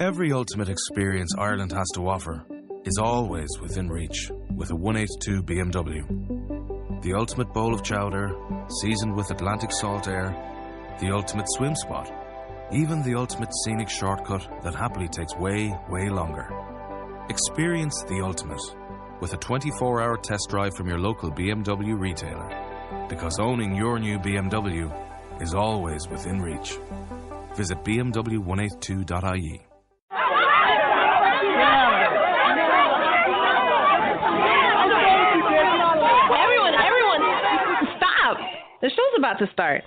Every ultimate experience Ireland has to offer is always within reach with a 182 BMW. The ultimate bowl of chowder, seasoned with Atlantic salt air, the ultimate swim spot, even the ultimate scenic shortcut that happily takes way, way longer. Experience the ultimate with a 24-hour test drive from your local BMW retailer. Because owning your new BMW is always within reach. Visit bmw182.ie. Everyone, stop! The show's about to start.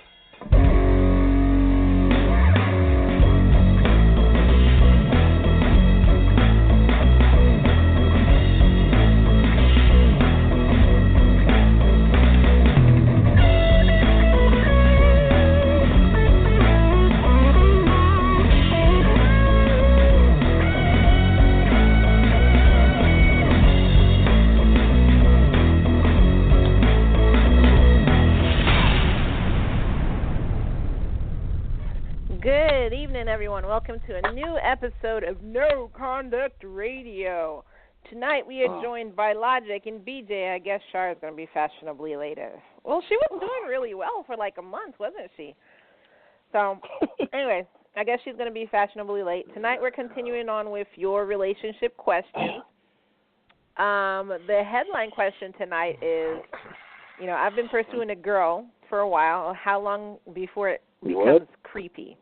Good evening, everyone. Welcome to a new episode of No Conduct Radio. Tonight we are joined by Logic and BJ. I guess Shar is going to be fashionably later. Well, she was doing really well for like a month, wasn't she? So, anyway, I guess she's going to be fashionably late. Tonight we're continuing on with your relationship questions. The headline question tonight is, I've been pursuing a girl for a while. How long before it becomes creepy?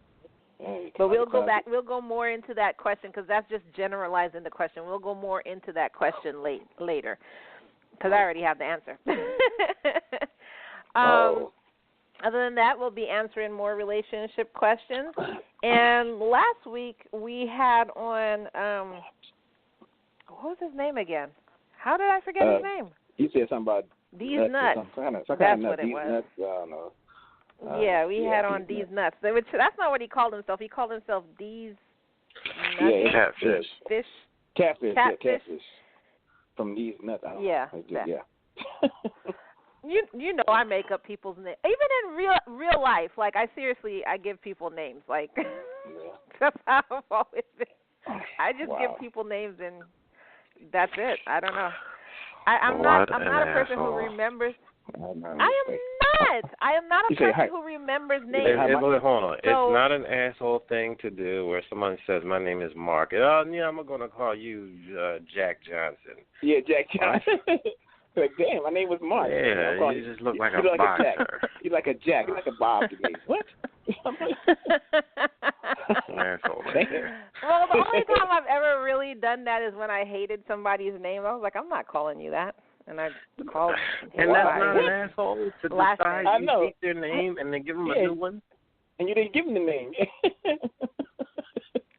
But we'll go back. We'll go more into that question because that's just generalizing the question. We'll go more into that question later because I already have the answer. Other than that, we'll be answering more relationship questions. And last week we had on what was his name again? How did I forget his name? You said something about these nuts. That's what it was. Nuts, I don't know. We had on D's nuts. That's not what he called himself. He called himself D's nuts. Yeah, catfish. Catfish. From D's nuts. Yeah. You know I make up people's names. Even in real life, like I give people names. Like that's how I've always been. I just give people names and that's it. I don't know. I'm not a person who remembers. I am not a person who remembers names. Hold on. It's not an asshole thing to do where someone says, my name is Mark. I'm going to call you Jack Johnson. Yeah, Jack Johnson. Like, damn, my name was Mark. Yeah, you just look like a boxer. You're like a Jack. You're like a Bob to me. What? Asshole. Well, the only time I've ever really done that is when I hated somebody's name. I was like, I'm not calling you that. And I called. And that's not an asshole to decide you hate their name and then give them a new one? And you didn't give them the name.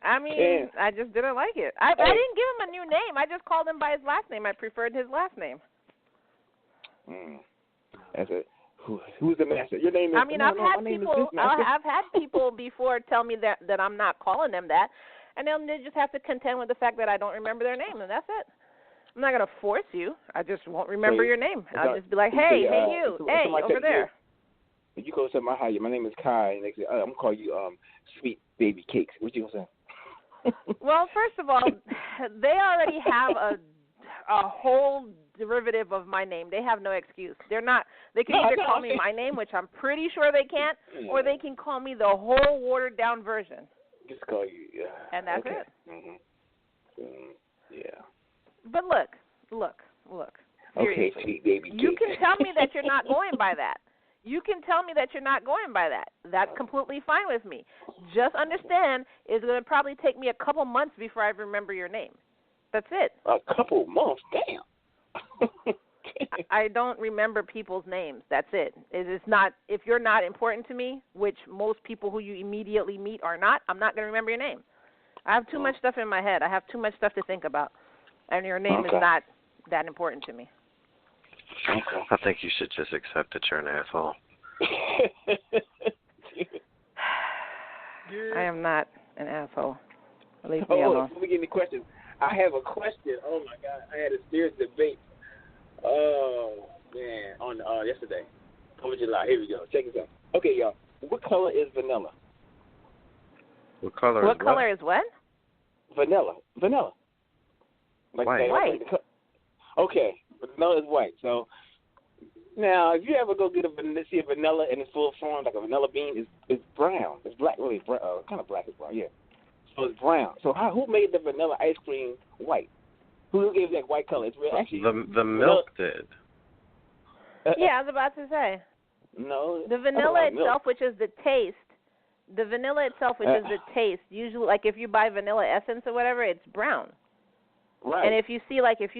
I mean, I just didn't like it. I didn't give him a new name. I just called him by his last name. I preferred his last name. That's it. Who's the master? Your name is. I mean, I've had people before tell me that I'm not calling them that, and they just have to contend with the fact that I don't remember their name, and that's it. I'm not going to force you. I just won't remember your name. I'll just be like, hey, you, over there. If you go to my house, my name is Kai, and they say, I'm going to call you Sweet Baby Cakes. What you going to say? Well, first of all, they already have a whole derivative of my name. They have no excuse. They can either call me my name, which I'm pretty sure they can't, or they can call me the whole watered-down version. Just call you, and that's it. Mm-hmm. Yeah. But look. Seriously. Okay, sweet baby. You can tell me that you're not going by that. That's completely fine with me. Just understand it's going to probably take me a couple months before I remember your name. That's it. A couple months? Damn. I don't remember people's names. That's it. It is not. If you're not important to me, which most people who you immediately meet are not, I'm not going to remember your name. I have too much stuff in my head. I have too much stuff to think about. And your name is not that important to me. Okay. I think you should just accept that you're an asshole. I am not an asshole. Leave me alone. Let me get any questions. I have a question. Oh, my God. I had a serious debate. Oh, man. On yesterday. 4th of July. Here we go. Check this out. Okay, y'all. What color is vanilla? What color is what? Vanilla. Like white. Okay, vanilla is white. So now, if you ever go see a vanilla in its full form, like a vanilla bean, it's brown. It's black, really brown, kind of black as brown. Yeah. So it's brown. So who made the vanilla ice cream white? Who gave that white color? It's real, actually the milk did. Yeah, I was about to say. No. The vanilla itself, milk. which is the taste. The vanilla itself, which is the taste. Usually, like if you buy vanilla essence or whatever, it's brown. Right. And if you see, like, if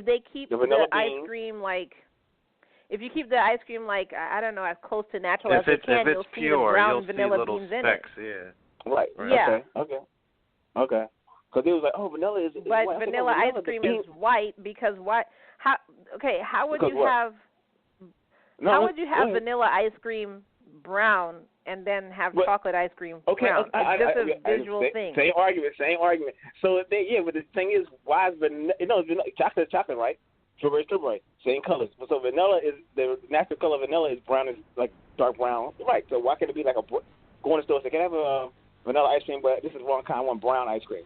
they keep the ice cream like. If you keep the ice cream like, I don't know, as close to natural as you can, you'll see the brown vanilla beans in it. Yeah. Right. Yeah. Okay. Because it was like, vanilla is but white. Vanilla ice cream is white because why? How would you have? How would you have vanilla ice cream brown and then have chocolate ice cream brown? It's just a visual thing. Same argument. So but the thing is, why is vanilla? Chocolate, right? Strawberry, same colors. So vanilla is the natural color of vanilla is brown, is like dark brown, right? So why can't it be like go in the store and say, can I have a vanilla ice cream, but this is the wrong kind. I want brown ice cream.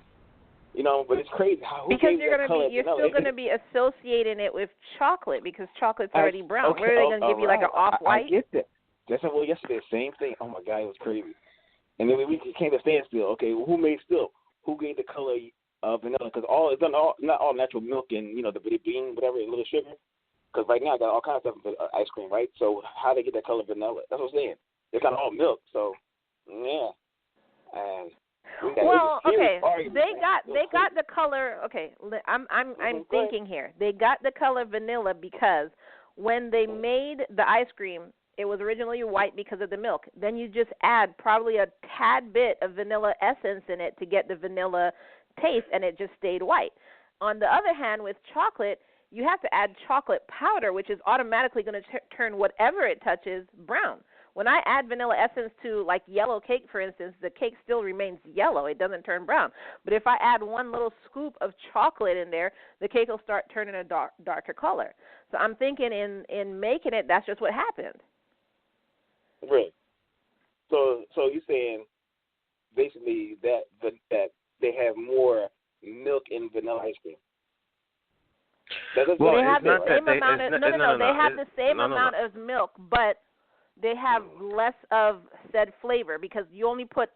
But it's crazy. Because you're still going to be associating it with chocolate because chocolate's already brown. Okay, Where are they going to give you like an off-white? I get that. That's what yesterday. Same thing. Oh my God, it was crazy. And then we came to standstill. Okay, well, who made still? Who gave the color vanilla? Because not all natural milk and the bean, whatever, and little sugar. Because right now I got all kinds of stuff in ice cream, right? So how they get that color vanilla? That's what I'm saying. It's not all milk. So yeah. And they got the color. Okay, I'm thinking here. They got the color vanilla because when they made the ice cream, it was originally white because of the milk. Then you just add probably a tad bit of vanilla essence in it to get the vanilla taste, and it just stayed white. On the other hand, with chocolate, you have to add chocolate powder, which is automatically going to turn whatever it touches brown. When I add vanilla essence to, like, yellow cake, for instance, the cake still remains yellow. It doesn't turn brown. But if I add one little scoop of chocolate in there, the cake will start turning a darker color. So I'm thinking in making it, that's just what happened. Really? So you're saying basically that they have more milk in vanilla ice cream? They have the same amount of they have the same amount of milk, but they have less of said flavor because you only put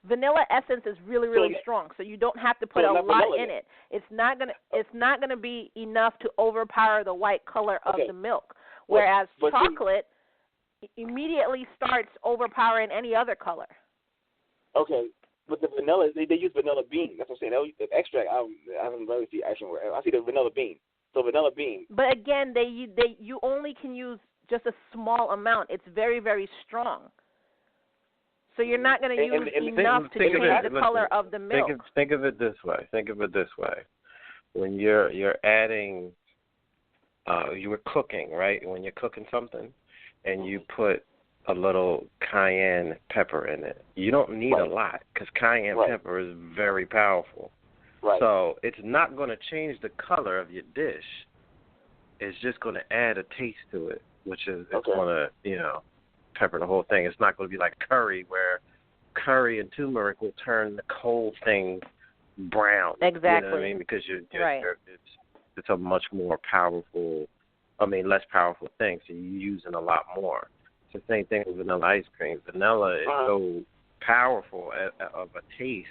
vanilla essence is really, really strong, so you don't have to put a lot in it. It's not gonna be enough to overpower the white color of the milk. Whereas chocolate immediately starts overpowering any other color. Okay, but the vanilla they use vanilla bean. That's what I'm saying. The extract I haven't really seen actually. I see the vanilla bean. So vanilla bean. But again, you only can use just a small amount. It's very, very strong. So you're not going to use enough to change the color of the milk. Think of it this way. When you're adding, you were cooking, right? When you're cooking something, and you put a little cayenne pepper in it, you don't need a lot because cayenne pepper is very powerful. Right. So it's not going to change the color of your dish. It's just going to add a taste to it, which is it's going to, pepper the whole thing. It's not going to be like curry, where curry and turmeric will turn the cold thing brown. Exactly. You know what I mean? Because it's a much more powerful, less powerful thing, so you're using a lot more. It's the same thing with vanilla ice cream. Vanilla is so powerful of a taste.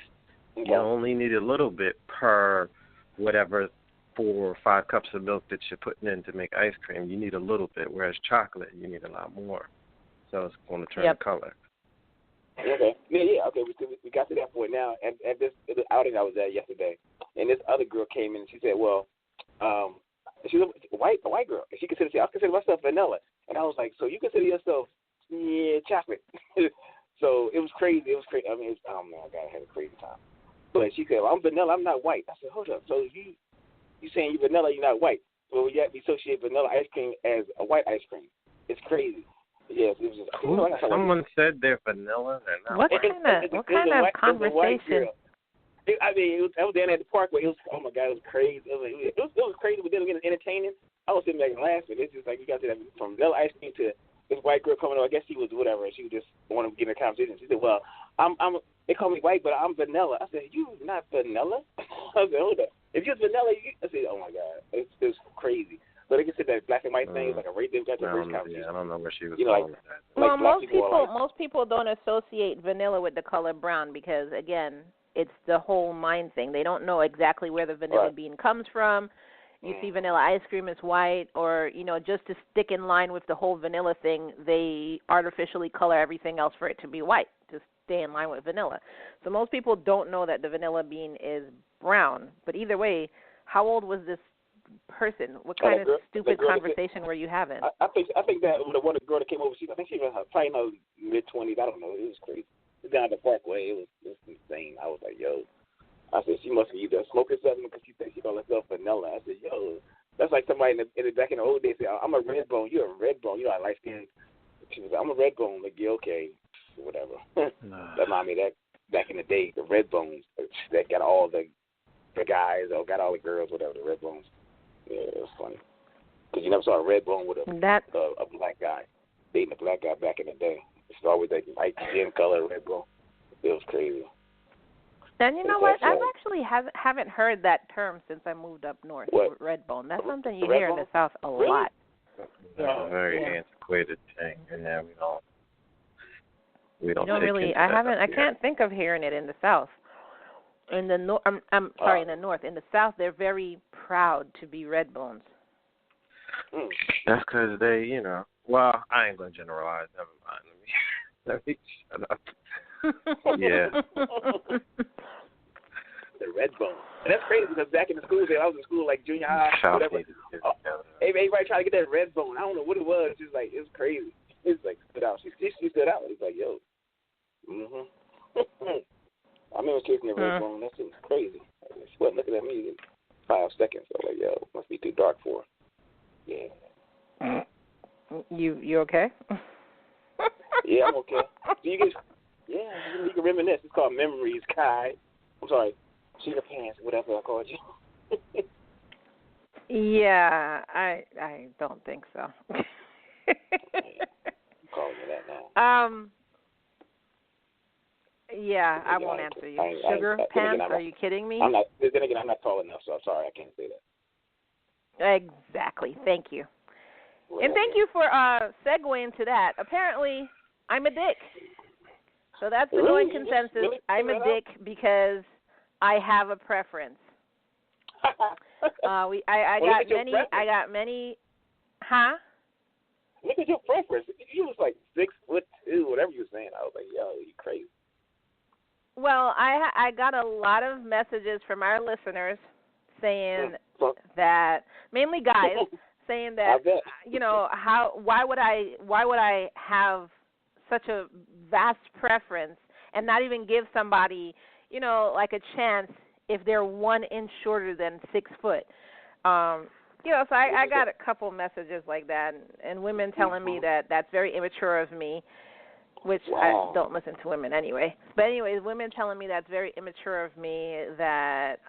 You only need a little bit per whatever 4 or 5 cups of milk that you're putting in to make ice cream. You need a little bit, whereas chocolate, you need a lot more. So it's going to turn the color. Okay. Yeah. Okay. We got to that point now. At this outing I was at yesterday, and this other girl came in and she said, "Well, she's a white girl. And she considers I consider myself vanilla." And I was like, "So you consider yourself chocolate?" So it was crazy. I mean, oh man, I had a crazy time. But she said, "Well, I'm vanilla. I'm not white." I said, "Hold up. So you saying you're vanilla? You're not white? Well, yet we associate vanilla ice cream as a white ice cream. It's crazy." Yes, it was just. Someone said they're vanilla. They're not. What kind of conversation? I was down at the parkway. It was, oh my God, it was crazy. It was crazy, but then again, it's entertaining. I was sitting back and laughing. It's just like you got to that from vanilla ice cream to this white girl coming on. I guess she was whatever, and she was just wanted to get in a conversation. She said, "Well, they call me white, but I'm vanilla." I said, "You not vanilla?" I said, "Hold up. If you're vanilla, I said, oh my God, it's crazy." But like I said, that black and white thing is like a race. They've got the race conversation. Yeah, I don't know where she was going with that. Well, most people don't associate vanilla with the color brown because, again, it's the whole mind thing. They don't know exactly where the vanilla bean comes from. You see vanilla ice cream is white, or, just to stick in line with the whole vanilla thing, they artificially color everything else for it to be white, to stay in line with vanilla. So most people don't know that the vanilla bean is brown. But either way, how old was this person? What kind of stupid conversation were you having? I think that the one girl that came over, I think she was probably in her mid-20s. I don't know. It was crazy. It was down the Parkway. It was insane. I was like, yo. I said, she must be either smoking something because she thinks she called herself vanilla. I said, yo, that's like somebody back in the old days said, I'm a red bone. You're a red bone. You know, I light skin. She was like, I'm a red bone. Like, yeah, okay, whatever. That reminded me that back in the day, the red bones that got all the guys or got all the girls, whatever, the red bones. Yeah, it was funny. Because you never saw a red bone with a black guy. Dating a black guy back in the day. It's always that light skin color red bone. It was crazy. And you know what? I've actually haven't heard that term since I moved up north. What? Red bone. That's something you hear in the South a lot. That's a very antiquated thing, and now we don't. Really. I can't think of hearing it in the South. In the north, in the north. In the South, they're very proud to be red bones. That's because they, Well, I ain't gonna generalize. Never mind. Let me shut up. Yeah. The red bone. And that's crazy because back in the school, I was in school like junior high, whatever. Everybody tried to get that red bone. I don't know what it was. Just like, it was crazy. It was like stood out. She stood out. It's like, yo. I remember kissing the red bone. That seems crazy. She wasn't looking at me in 5 seconds. I was like, yo, must be too dark for her. Yeah. You okay? Yeah, I'm okay. So you can reminisce. It's called memories, Kai. I'm sorry. Cheetah pants, whatever I called you. Yeah, I don't think so. Calling me that now. Yeah, I won't answer you. Sugar pants? Are you kidding me? Then again, I'm not tall enough, so I'm sorry, I can't say that. Exactly. Thank you. And thank you for segueing to that. Apparently, I'm a dick. So that's the going consensus. Really? I'm a dick because I have a preference. I got many. Huh? Look at your preference. You was like 6'2", whatever you were saying. I was like, yo, you crazy. Well, I got a lot of messages from our listeners saying that, mainly guys, saying that why would I have such a vast preference and not even give somebody like a chance if they're 1 inch shorter than 6 foot. So I got a couple messages like that, and women telling me that that's very immature of me, which I don't listen to women anyway. But anyways, women telling me that's very immature of me that,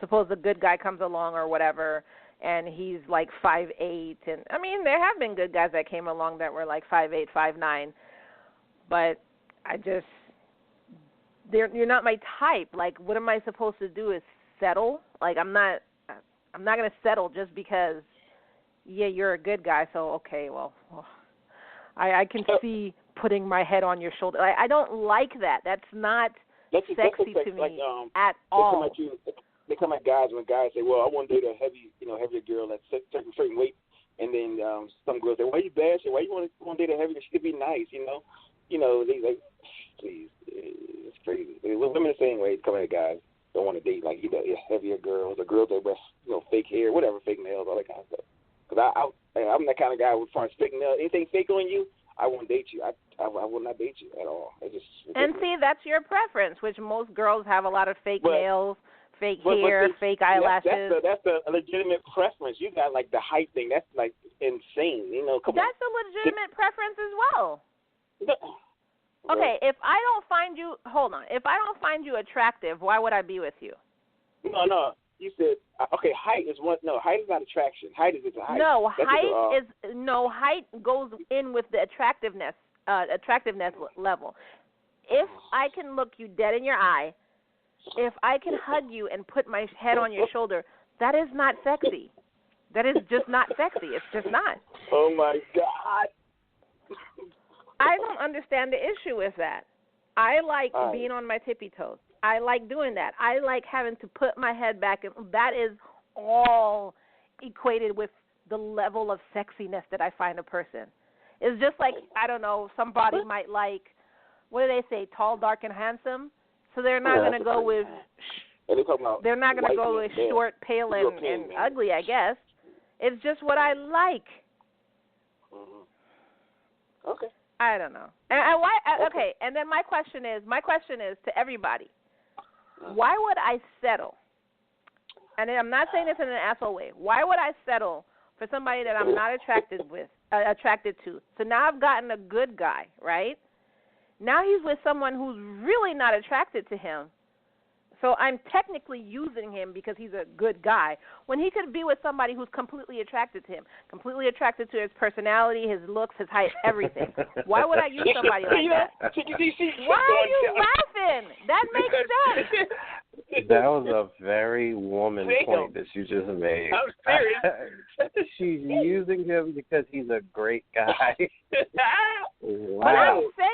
suppose the good guy comes along or whatever, and he's like 5'8", and I mean, there have been good guys that came along that were like 5'8", 5'9", but you're not my type. Like, what am I supposed to do? Is settle? Like, I'm not going to settle just because, you're a good guy. So okay, well I can see putting my head on your shoulder. I don't like that. That's not sexy to me at all. They come at guys when guys say, "Well, I want to date a heavier girl that's certain weight," and then some girls say, "Why you bashing? Why you want to date a heavier? She could be nice, They like, please, it's crazy. Women the same way. Coming at guys don't want to date like either heavier girls or girls that wear fake hair, whatever, fake nails, all that kind of stuff. Because I'm that kind of guy with far as fake nails. Anything fake on you, I won't date you. I will not date you at all. It's just ridiculous. And see, that's your preference, which most girls have a lot of fake nails. Fake hair, fake eyelashes. That's the legitimate preference. You got like the height thing. That's like insane. Come on. That's a legitimate preference as well. Okay, if I don't find you attractive, why would I be with you? No. You said okay. Height is one. No, height is not attraction. Height is just a height. No, That's height goes in with the attractiveness level. If I can look you dead in your eye, if I can hug you and put my head on your shoulder, that is not sexy. That is just not sexy. It's just not. Oh my God. I don't understand the issue with that. I like being on my tippy toes. I like doing that. I like having to put my head back, and that is all equated with the level of sexiness that I find a person. It's just like, I don't know, somebody might like, what do they say, tall, dark, and handsome? So they're not going to go with, they're not going to go with short, pale, and ugly, I guess. It's just what I like. Mm-hmm. Okay. I don't know. And why? Okay. And then my question is to everybody: why would I settle? And I'm not saying this in an asshole way. Why would I settle for somebody that I'm not attracted to? So now I've gotten a good guy, right? Now he's with someone who's really not attracted to him. So I'm technically using him because he's a good guy, when he could be with somebody who's completely attracted to him, completely attracted to his personality, his looks, his height, everything. Why would I use somebody like that? Why are you laughing? That makes sense. That was a very woman point that you just made. I'm serious. She's using him because he's a great guy. Wow. But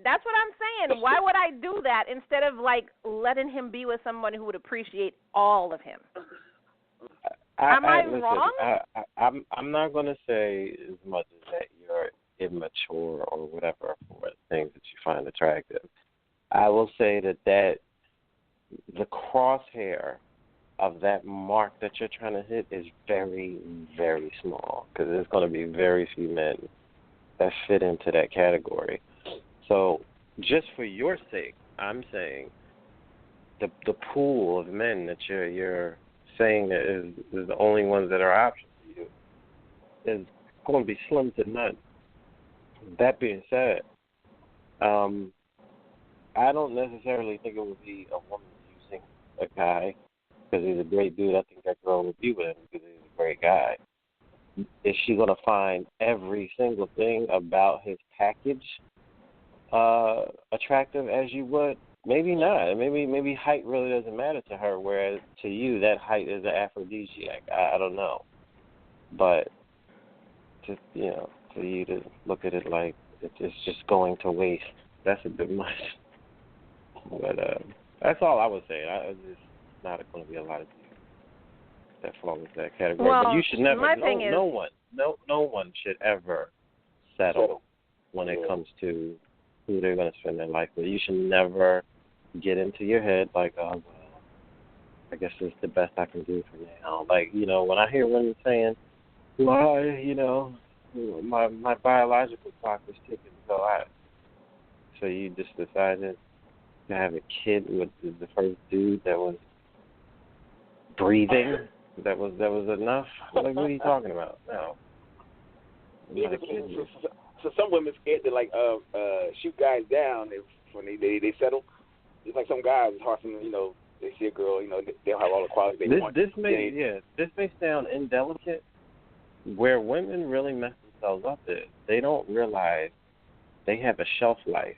that's what I'm saying. Why would I do that instead of like letting him be with someone who would appreciate all of him? Am I wrong? I'm not going to say as much as that you're immature or whatever for things that you find attractive. I will say that the crosshair of that mark that you're trying to hit is very, very small, because there's going to be very few men that fit into that category. So just for your sake, I'm saying the pool of men that you're saying that is the only ones that are options for you is going to be slim to none. That being said, I don't necessarily think it would be a woman using a guy because he's a great dude. I think that girl would be with him because he's a great guy. Is she going to find every single thing about his package attractive as you would? Maybe not. Maybe height really doesn't matter to her, whereas to you that height is an aphrodisiac. I don't know. But just, for you to look at it like it's just going to waste, that's a bit much. But that's all I would say. It's just not going to be a lot of people that fall into that category. Well, but you should never. My thing is, no one should ever settle when it comes to who they're going to spend their life with. You should never get into your head like, oh, well, I guess this is the best I can do for now. Like, when I hear women saying, well, my biological clock is ticking, so you just decided to have a kid with the first dude that was breathing, that was enough? Like, what are you talking about? No. Yeah, so some women scared to shoot guys down when they settle. It's like some guys, it's hard for them, they see a girl, they don't have all the qualities they want. This may sound indelicate. Where women really mess themselves up is they don't realize they have a shelf life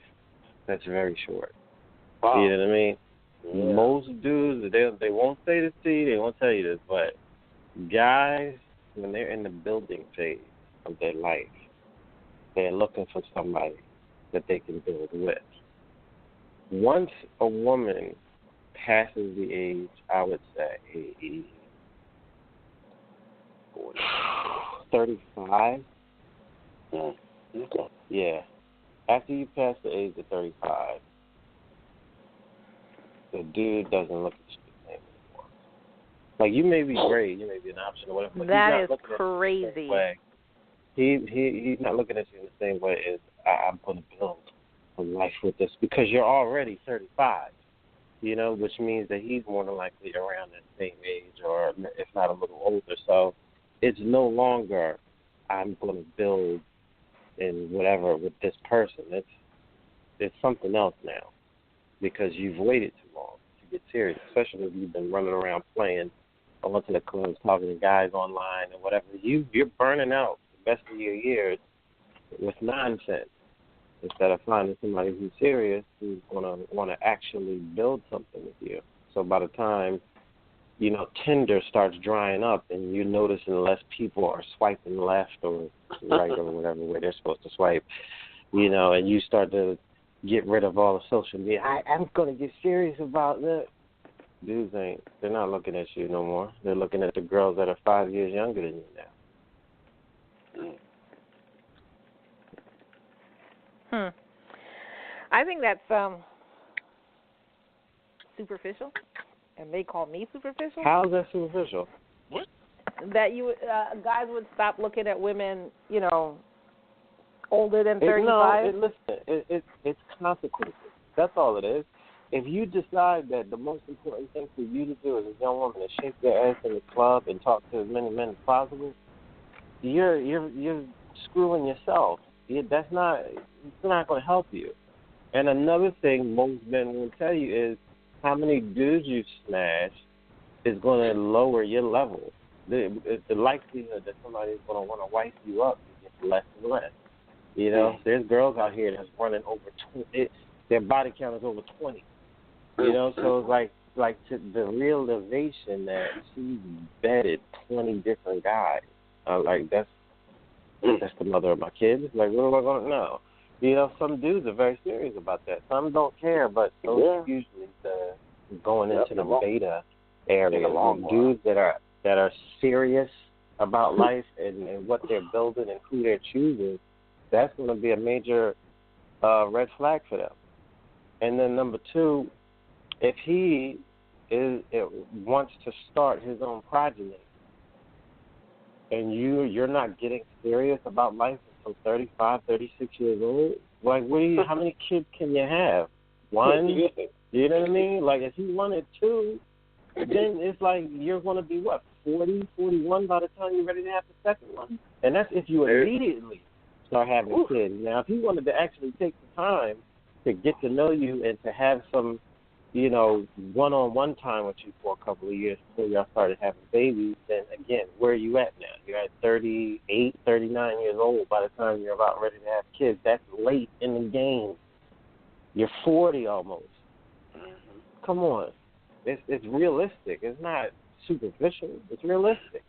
that's very short. Wow. You know what I mean? Yeah. Most dudes, they won't say this to you, they won't tell you this, but guys, when they're in the building phase of their life, they're looking for somebody that they can build with. Once a woman passes the age, I would say 35. Yeah. After you pass the age of 35, the dude doesn't look at you the same anymore. Like, you may be great, you may be an option or whatever, but that he's not is crazy. He's not looking at you in the same way as I'm going to build a life with this, because you're already 35, which means that he's more than likely around the same age, or if not a little older. So it's no longer I'm going to build in whatever with this person. It's something else now, because you've waited too long to get serious, especially if you've been running around playing I went to the clubs talking to guys online and whatever. You're burning out the best of your years with nonsense instead of finding somebody who's serious, who's gonna want to actually build something with you. So by the time, you know, Tinder starts drying up and you're noticing less people are swiping left or right or whatever way they're supposed to swipe, you know, and you start to get rid of all the social media. I'm going to get serious about that. Dudes they're not looking at you no more. They're looking at the girls that are 5 years younger than you now. I think that's superficial, and they call me superficial. How is that superficial? What? That you guys would stop looking at women, you know, older than 35. It's consequences. That's all it is. If you decide that the most important thing for you to do as a young woman is shake their ass in the club and talk to as many men as possible, you're screwing yourself. It's not going to help you. And another thing most men will tell you is how many dudes you smash is going to lower your level. The likelihood that somebody is going to want to wife you up gets less and less. You know, there's girls out here that's running over 20. Their body count is over 20. You know, so it's like to the realization that she's vetted 20 different guys. Like that's the mother of my kids. Like, what am I going to know? You know, some dudes are very serious about that. Some don't care, but those are usually going into the beta area. Dudes that are serious about life and what they're building and who they're choosing, that's going to be a major red flag for them. And then number two, if he wants to start his own progeny, and you're not getting serious about life until 35, 36 years old, like how many kids can you have? One? You know what I mean? Like if he wanted two, then it's like you're going to be, 40, 41 by the time you're ready to have the second one. And that's if you immediately start having kids. Now, if he wanted to actually take the time to get to know you and to have some, you know, one-on-one time with you for a couple of years before y'all started having babies, then again, where are you at now? You're at 38, 39 years old by the time you're about ready to have kids. That's late in the game. You're 40 almost. Come on. It's realistic. It's not superficial. It's realistic.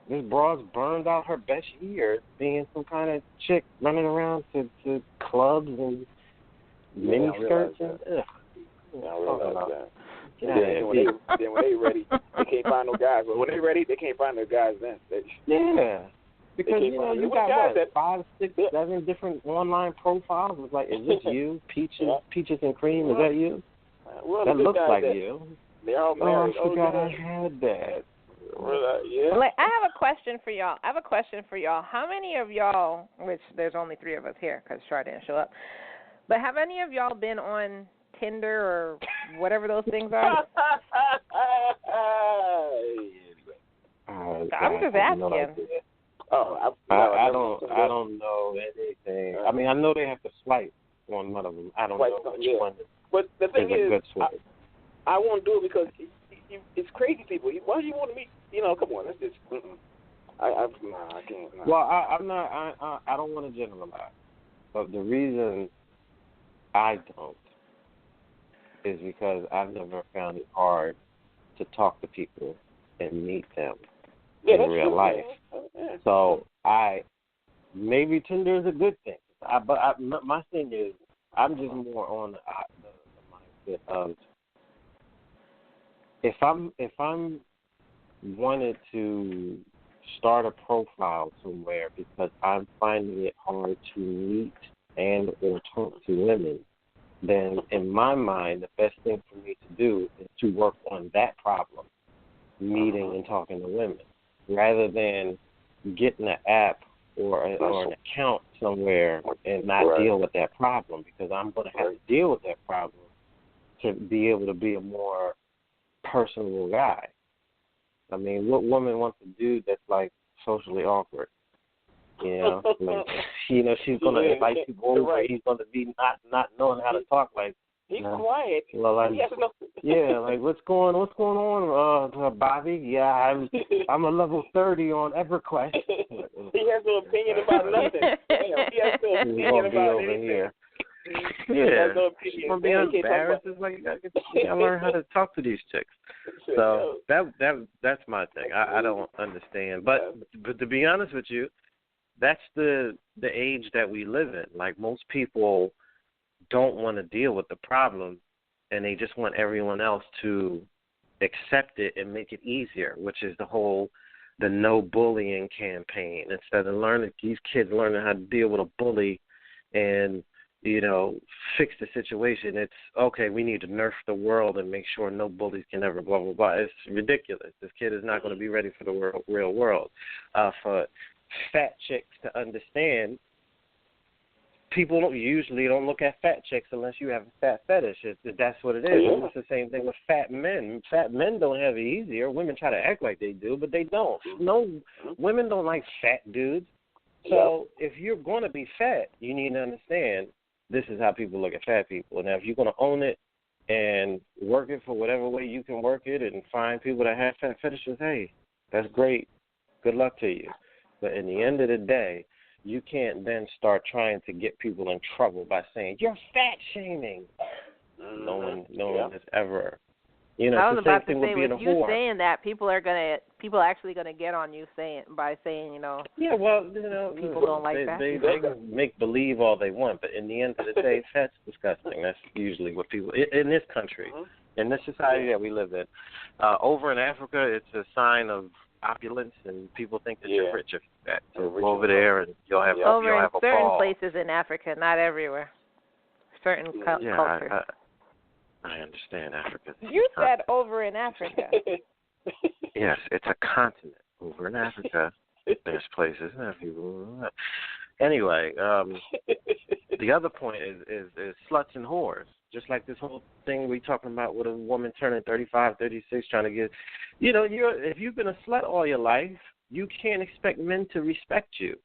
This broad's burned out her best years being some kind of chick running around to clubs and mini skirts and I realize that. Then when they ready, they can't find no guys. But when they ready, they can't find no guys then. Because you know you got 5, 6, 7 different online profiles. It's like, is this you? Peaches and cream? Is that you? That looks like you. They all married. I forgot I had that. Like, I have a question for y'all. How many of y'all, which there's only 3 of us here because Char didn't show up, but have any of y'all been on Tinder or whatever those things are? I'm just asking. I don't know anything. I mean, I know they have to swipe on one of them. I don't know which one. But the thing is, a good swipe. I won't do it because it's crazy people. Why do you want to meet? You know, come on, that's just. I can't. No. Well, I'm not. I don't want to generalize, but the reason I don't is because I've never found it hard to talk to people and meet them in real life. Yeah. So maybe Tinder is a good thing. But my thing is, I'm just more on the mindset of if I'm wanted to start a profile somewhere because I'm finding it hard to meet and or talk to women, then in my mind, the best thing for me to do is to work on that problem, meeting and talking to women, rather than getting an app or an account somewhere and not deal with that problem, because I'm going to have to deal with that problem to be able to be a more personable guy. I mean, what woman wants a dude that's like socially awkward? You know, like, you know, she's gonna invite people over. He's gonna be not knowing how to talk. Like he's quiet. Well, he has Yeah, like what's going on, Bobby? Yeah, I'm a level 30 on EverQuest. He has no opinion about nothing. Damn, he has no opinion about anything. Here. He Yeah, has no opinion. From being embarrassed, it's like you gotta learn how to talk to these chicks. So that's my thing. I don't understand, but to be honest with you, that's the age that we live in. Like most people don't want to deal with the problem, and they just want everyone else to accept it and make it easier, which is the no bullying campaign. Instead of these kids learning how to deal with a bully and, fix the situation, it's, okay, we need to nerf the world and make sure no bullies can ever blah, blah, blah. It's ridiculous. This kid is not going to be ready for the real world. For fat chicks to understand, people don't look at fat chicks unless you have a fat fetish. That's what it is. Yeah. It's the same thing with fat men. Fat men don't have it easier. Women try to act like they do, but they don't. No, women don't like fat dudes. So if you're going to be fat, you need to understand this is how people look at fat people. Now, if you're going to own it and work it for whatever way you can work it and find people that have fat fetishes, hey, that's great. Good luck to you. But in the end of the day, you can't then start trying to get people in trouble by saying, you're fat shaming. No one has ever. I was it's the about same to thing say, with being with a you whore. saying that, people actually gonna get on you by saying, Yeah, well, people don't like that. They can make believe all they want, but in the end of the day, that's disgusting. That's usually what people in this country, in this society that we live in. Over in Africa, it's a sign of opulence, and people think that you're rich if you're fat. So go over there, and you'll have over you'll in have a certain ball. places in Africa, not everywhere. Certain cultures. I understand Africa. You said over in Africa. Yes, it's a continent. Over in Africa, there's places and people. Anyway, the other point is sluts and whores. Just like this whole thing we talking about with a woman turning 35, 36, trying to get, if you've been a slut all your life, you can't expect men to respect you.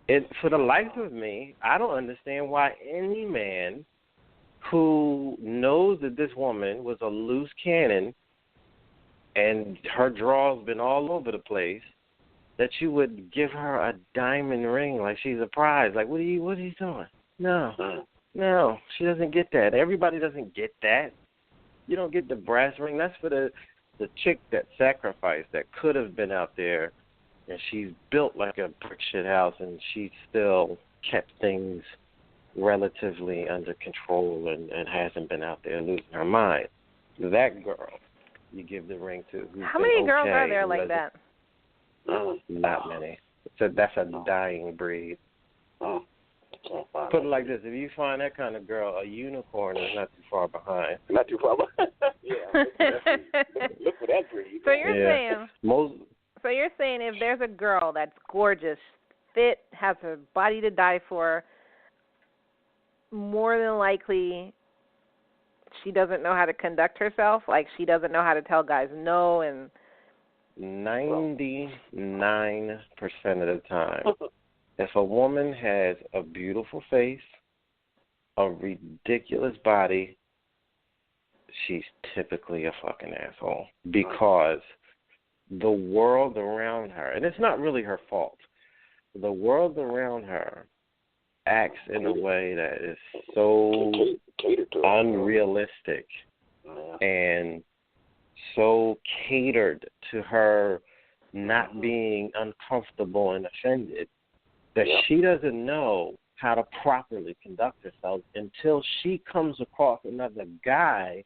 And for the life of me, I don't understand why any man who knows that this woman was a loose cannon and her draw's been all over the place, that you would give her a diamond ring like she's a prize. Like, what are you doing? No, she doesn't get that. Everybody doesn't get that. You don't get the brass ring. That's for the chick that sacrificed, that could have been out there, and she's built like a brick shit house, and she still kept things relatively under control and hasn't been out there losing her mind. That girl, you give the ring to. How many girls are there like that? Not many. That's a dying breed. Put it like this: if you find that kind of girl, a unicorn is not too far behind. Not too far behind. Yeah. Look for that breed. So you're saying if there's a girl that's gorgeous, fit, has a body to die for, more than likely she doesn't know how to conduct herself, like she doesn't know how to tell guys no, and 99% of the time, if a woman has a beautiful face, a ridiculous body, she's typically a fucking asshole, because the world around her, and it's not really her fault, the world around her acts in a way that is so unrealistic and so catered to her not being uncomfortable and offended that she doesn't know how to properly conduct herself until she comes across another guy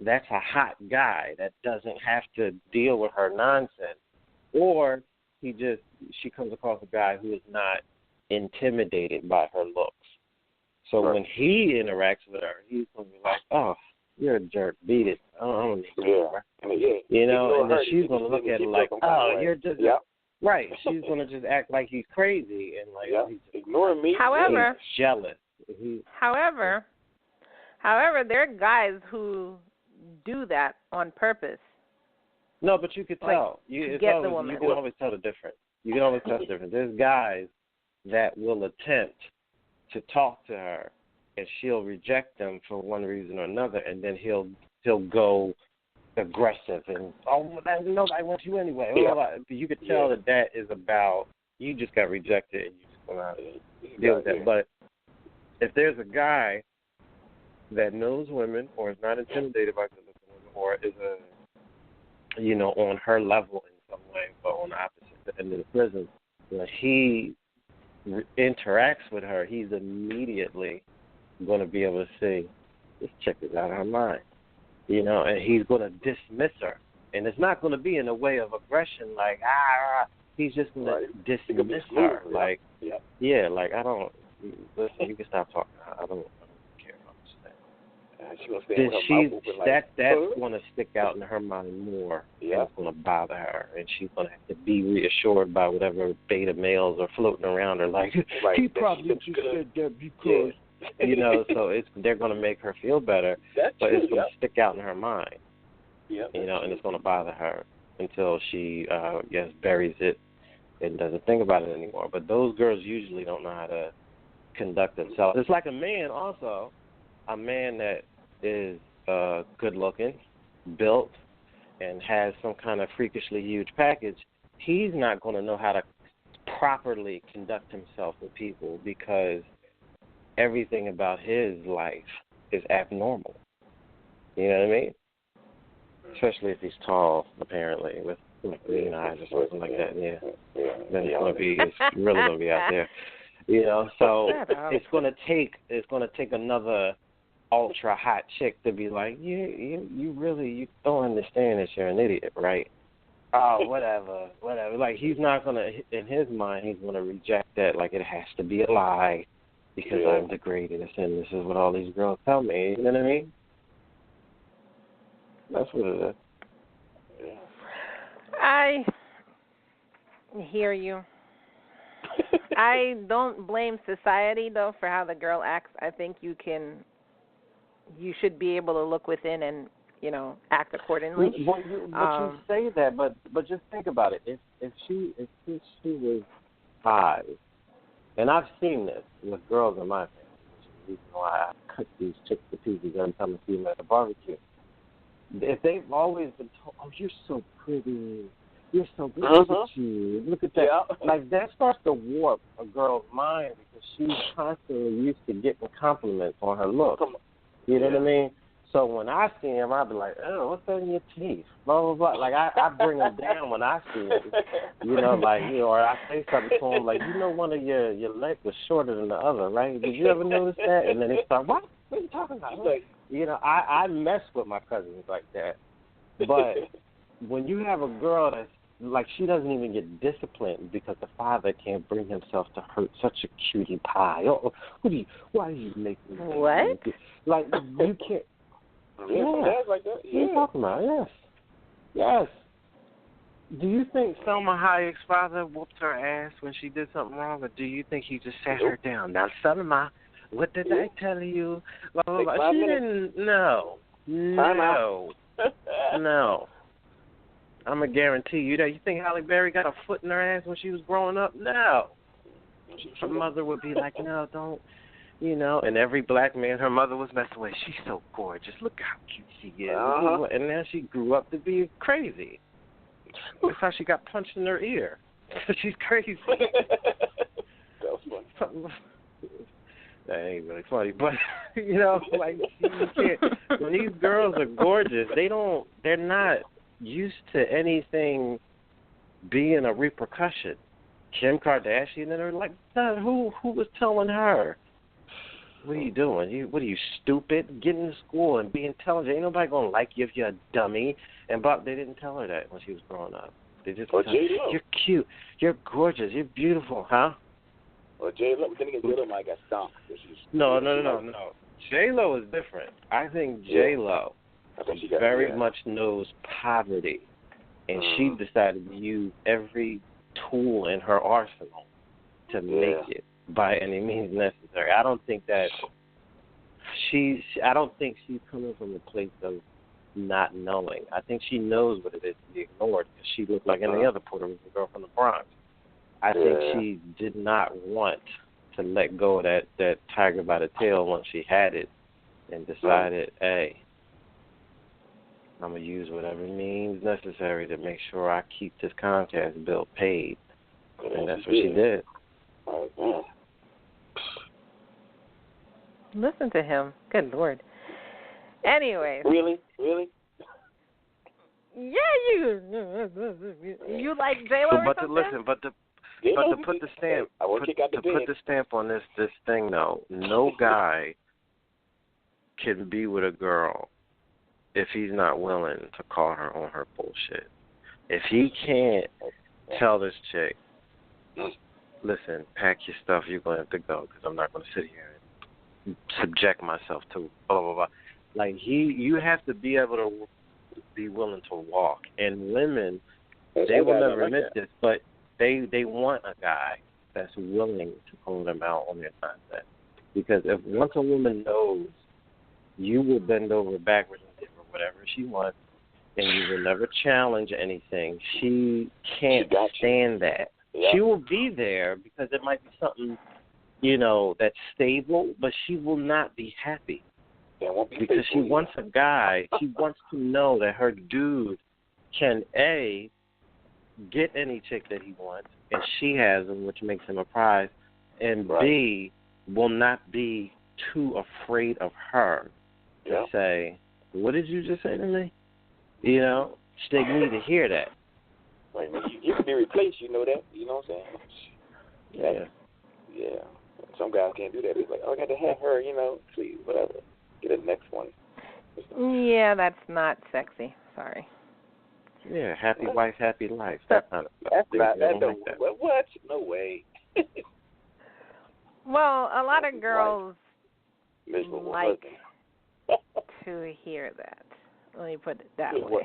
that's a hot guy that doesn't have to deal with her nonsense, or she comes across a guy who is not intimidated by her looks. So when he interacts with her, he's going to be like, oh, you're a jerk, beat it. I don't need you. And then she's going to look at it like, oh, you're just, right. She's going to just act like he's crazy and like, oh, he's ignoring me. However, he's jealous. However, there are guys who do that on purpose. No, but you could tell. You can always tell the difference. You can always tell the difference. There's guys that will attempt to talk to her, and she'll reject them for one reason or another, and then he'll he'll go aggressive and nobody wants you anyway. You could tell that is about you just got rejected and you just go out and deal with that. But if there's a guy that knows women or is not intimidated by good looking women or is on her level in some way, but on the opposite end of the prison, when he interacts with her, he's immediately going to be able to see this chick is out of her mind, and he's going to dismiss her. And it's not going to be in a way of aggression, like, he's just going to dismiss her. Like, I don't, listen, you can stop talking. I don't care about that. That's going to stick out in her mind more. Yeah. And it's going to bother her. And she's going to have to be reassured by whatever beta males are floating around her. Like, he probably just said that because... so they're going to make her feel better, but it's going to stick out in her mind, and it's going to bother her until she, buries it and doesn't think about it anymore. But those girls usually don't know how to conduct themselves. It's like a man also, a man that is good looking, built, and has some kind of freakishly huge package. He's not going to know how to properly conduct himself with people because everything about his life is abnormal. You know what I mean? Especially if he's tall, apparently, with eyes or something like that. Then it's really gonna be out there. So it's gonna take another ultra hot chick to be like, you don't understand that you're an idiot, right? Oh, whatever. Like he's not gonna, in his mind, he's gonna reject that. Like it has to be a lie. Because I'm degraded, and this is what all these girls tell me. You know what I mean? That's what it is. Yeah. I hear you. I don't blame society, though, for how the girl acts. I think you should be able to look within and, act accordingly. You say that, but just think about it. If she was 5, and I've seen this with girls in my family, which is the reason why I cut these chicks to pieces every time I see them at the barbecue. If they've always been told, oh, you're so pretty, you're so good, look at you, look at that. Yeah. Like, that starts to warp a girl's mind because she's constantly used to getting compliments on her look. You know what I mean? So when I see him, I'll be like, oh, what's that in your teeth? Blah, blah, blah. Like, I bring him down when I see him. Or I say something to him like, one of your legs was shorter than the other, right? Did you ever notice that? And then they start, what? What are you talking about? I mess with my cousins like that. But when you have a girl that's, like, she doesn't even get disciplined because the father can't bring himself to hurt such a cutie pie. Oh, why do you make me? What? Like, you can't. Like that. What are you talking about? Yes. Do you think Selma Hayek's father whooped her ass when she did something wrong, or do you think he just sat her down? Now, Selma, what did I tell you? Blah, blah, blah. She didn't. No. No. I'm going to guarantee you that. You think Halle Berry got a foot in her ass when she was growing up? No. Her mother would be like, no, don't. And every black man her mother was messing with, she's so gorgeous. Look how cute she is. And now she grew up to be crazy. That's how she got punched in her ear. She's crazy. That's funny. That ain't really funny, but like you can't. When these girls are gorgeous, they're not used to anything being a repercussion. Kim Kardashian and her, like, who was telling her? What are you doing? What are you, stupid? Get into school and be intelligent. Ain't nobody gonna like you if you're a dummy. And they didn't tell her that when she was growing up. They just told her, you're cute, you're gorgeous, you're beautiful, huh? Well, J-Lo, then again, J-Lo might got stomped. No. J-Lo is different. I think J-Lo very much knows poverty, and she decided to use every tool in her arsenal to make it by any means necessary. I don't think she's coming from a place of not knowing. I think she knows what it is to be ignored because she looked like any other Puerto Rican girl from the Bronx. I think she did not want to let go of that tiger by the tail once she had it and decided, hey, I'm going to use whatever means necessary to make sure I keep this Comcast bill paid. And that's what she did. Listen to him. Good Lord. Anyway. Really? Yeah, you like J-Lo or something? But to put the stamp on this thing though, no guy can be with a girl if he's not willing to call her on her bullshit. If he can't tell this chick, listen, pack your stuff, you're going to have to go because I'm not going to sit here and subject myself to blah, blah, blah. Like, you have to be able to be willing to walk. And women, they will never admit this, but they want a guy that's willing to call them out on their nonsense. Because if once a woman knows you will bend over backwards and give her whatever she wants, and you will never challenge anything, she can't stand that. Yeah. She will be there because it might be something, that's stable, but she will not be happy. Because she wants a guy, she wants to know that her dude can, A, get any chick that he wants, and she has them, which makes him a prize, and B, will not be too afraid of her to say, what did you just say to me? They need to hear that. Like, you can be replaced, you know that? You know what I'm saying? Yeah. Some guys can't do that. They're like, I got to have her, please, whatever. Get the next one. Yeah, that's not sexy. Sorry. Yeah, happy wife, happy life. That kind of stuff. What? No way. Well, a lot of girls like to hear that. Let me put it that way.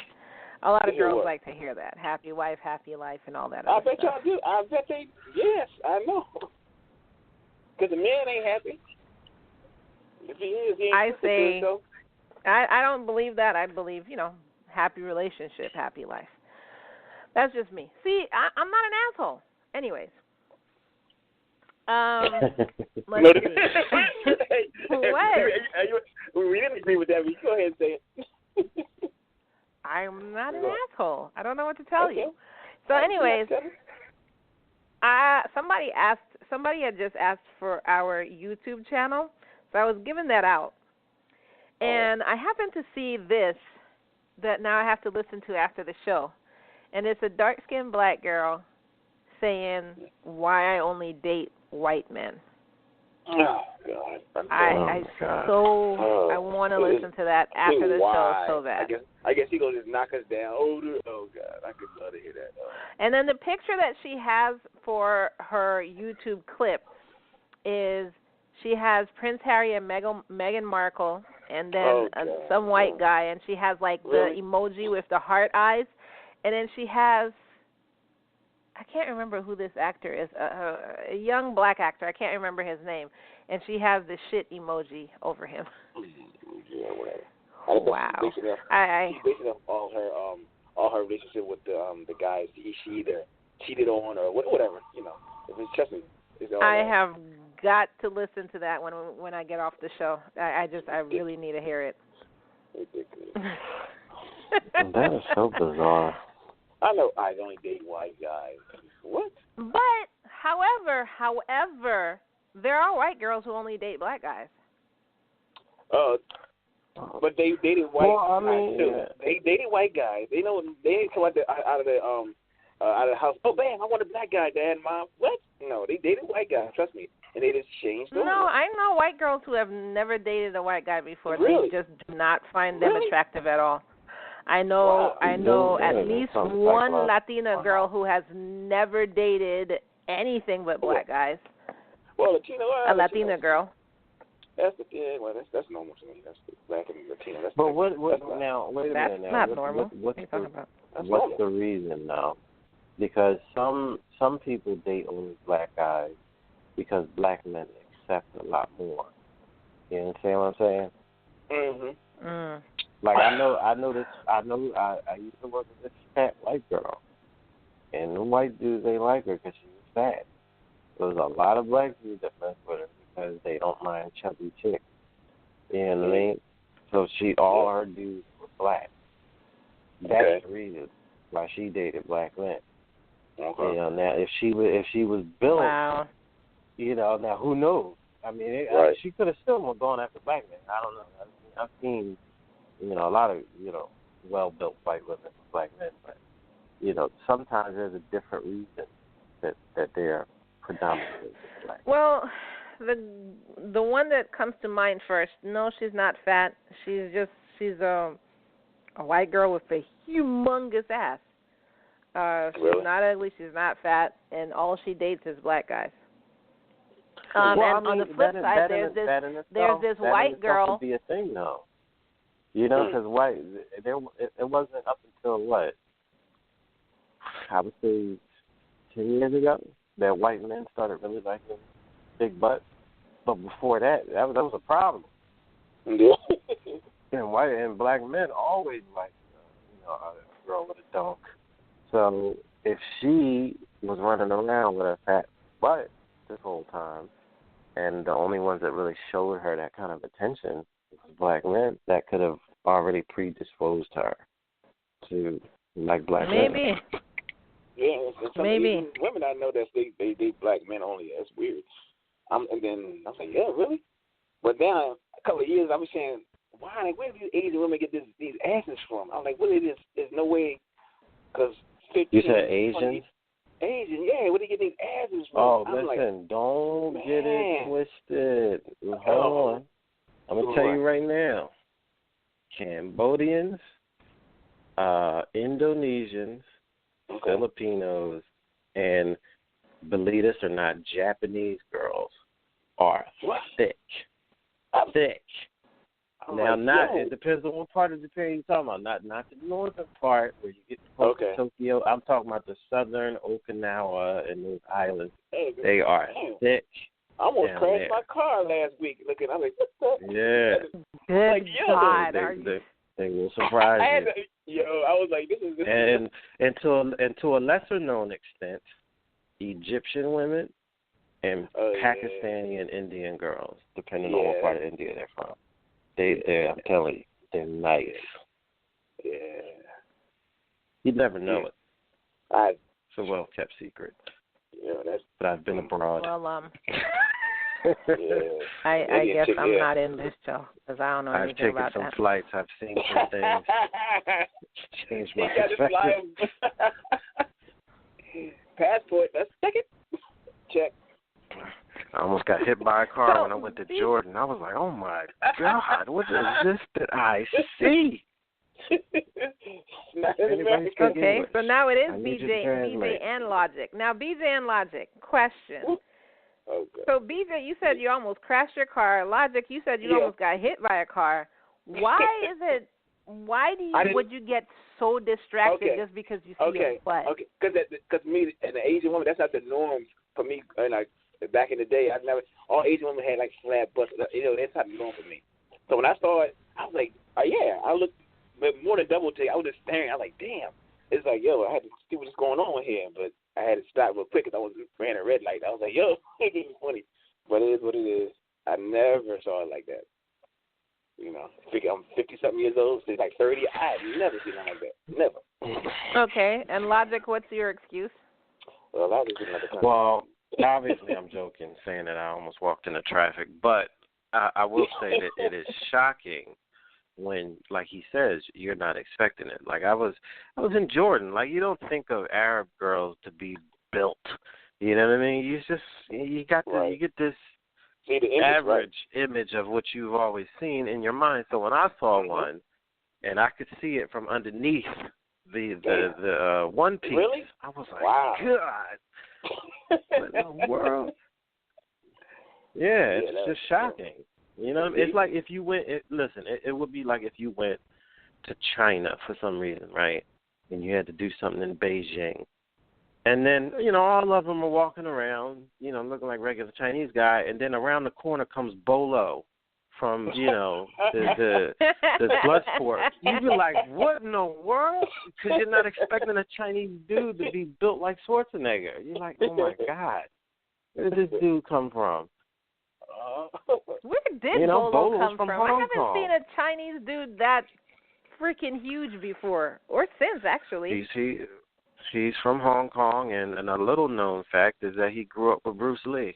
A lot of girls like to hear that. Happy wife, happy life, and all that other stuff. I bet y'all do. I bet they, yes, I know. Because the man ain't happy. If he is, he ain't I don't believe that. I believe, happy relationship, happy life. That's just me. See, I'm not an asshole. Anyways. Let's see. What? We didn't agree with that, but you go ahead and say it. I'm not an asshole. I don't know what to tell you. So anyways, somebody had just asked for our YouTube channel, so I was giving that out. And I happened to see this that now I have to listen to after the show. And it's a dark-skinned black girl saying why I only date white men. Oh, God. I want to listen to that after the show so bad. I guess he's going to just knock us down. Oh, God. I could love to hear that. And then the picture that she has for her YouTube clip is she has Prince Harry and Meghan Markle and then some white guy, and she has, like, the emoji with the heart eyes. And then she has, I can't remember who this actor is, a young black actor. I can't remember his name. And she has the shit emoji over him. Yeah, whatever. Wow. She's basing up all her relationship with the guys she either cheated on or whatever, Trust me. I have got to listen to that when I get off the show. I really need to hear it. Ridiculous. That is so bizarre. I know I only date white guys. What? But, however, there are white girls who only date black guys. But they dated white guys too. Yeah. They dated white guys. They ain't come out of the house. Oh, bam! I want a black guy, Dad, Mom. What? No, they dated white guys. Trust me, and they just changed. No, I know white girls who have never dated a white guy before. Really? They just do not find them attractive at all. I know at least one Latina girl who has never dated anything but black guys. Well, a Latina girl. That's normal to me. That's the black and Latina. But what now? Wait a minute now. That's not normal. What's the reason now? Because some people date only black guys because black men accept a lot more. You understand what I'm saying? Mm-hmm. Mm. Like I used to work with this fat white girl, and the white dudes they like her because she was fat. There's a lot of black dudes that mess with her because they don't mind chubby chicks. You know what I mean? So all her dudes were black. That's the reason why she dated black men. Okay. You know, now if she was built, wow. you know, now who knows? I mean, she could have still gone after black men. I don't know. I've seen, you know, a lot of, you know, well-built white women with black men, but, you know, sometimes there's a different reason that they're predominantly black. Well, the one that comes to mind first, no, she's not fat. She's a white girl with a humongous ass. She's not ugly, she's not fat, and all she dates is black guys. And on the flip side, there's this white girl. Be a thing, though. You know, because it wasn't up until what, I would say 10 years ago that white men started really liking big butts. But before that was a problem. Yeah. And black men always liked, you know, a girl with a dunk. So if she was running around with a fat butt this whole time, and the only ones that really showed her that kind of attention was black men, that could have already predisposed her to like black men. Maybe. Yeah, maybe. Women I know that they date black men only. That's weird. And then I was like, yeah, really? But then a couple of years, I was saying, where do these Asian women get these asses from? I'm like, what is this? There's no way, because 15. You said Asian? Asian, yeah. Where do you get these asses from? Oh, listen, don't get it twisted. Hold on. I'm going to tell you right now. Cambodians, Indonesians, Filipinos, and believe this or not, Japanese girls are thick. Thick. Now, it depends on what part of Japan you're talking about. Not the northern part where you get close to Tokyo. I'm talking about the southern Okinawa and those islands. They are thick. I almost crashed my car last week. Looking, I'm like, what the? Yeah. Good God. They will surprise you. I was like, this is. And to a lesser known extent, Egyptian women and Pakistani and Indian girls, depending on what part of India they're from. I'm telling you, they're nice. Yeah. You'd never know it. It's a well-kept secret. Yeah, but I've been abroad. Well, I guess I'm not in this show because I don't know anything about that. I've taken some flights. I've seen some things. Changed my perspective. Passport. Let's check it. Check. I almost got hit by a car when I went to Jordan. I was like, oh, my God, what is this that I see? Okay, so now it is BJ and Logic. Now, BJ and Logic, question. Okay. So, BJ, you said you almost crashed your car. Logic, you said you almost got hit by a car. Why would you get so distracted just because you see your butt? Okay, because me, and the Asian woman, that's not the norm for me. Like, back in the day, all Asian women had, like, flat butts. You know, that's not the norm for me. So when I saw it, I was like, I looked more than double take. I was just staring. I was like, damn. It's like, I had to see what's going on here. But I had to stop real quick because I ran a red light. I was like, this is funny. But it is what it is. I never saw it like that. You know, I'm 50-something years old, so it's like 30. I've never seen it like that. Never. Okay. And Logic, what's your excuse? Well, Logic is another country. Well, obviously I'm joking, saying that I almost walked into traffic. But I will say that it is shocking when, like he says, you're not expecting it. Like I was in Jordan. Like you don't think of Arab girls to be built. You know what I mean? You get this average image of what you've always seen in your mind. So when I saw one, and I could see it from underneath the one piece, I was like, wow. God, what in the world? Yeah, it's just shocking. You know what I mean? It's like if you went, it would be like if you went to China for some reason, right? And you had to do something in Beijing. And then, all of them are walking around, looking like regular Chinese guy. And then around the corner comes Bolo from, the blood sport. You'd be like, what in the world? Because you're not expecting a Chinese dude to be built like Schwarzenegger. You're like, oh, my God. Where did this dude come from? Where did Bolo come from? I haven't Kong. seen a Chinese dude that freaking huge before, or since, actually. He's from Hong Kong, and a little known fact is that he grew up with Bruce Lee.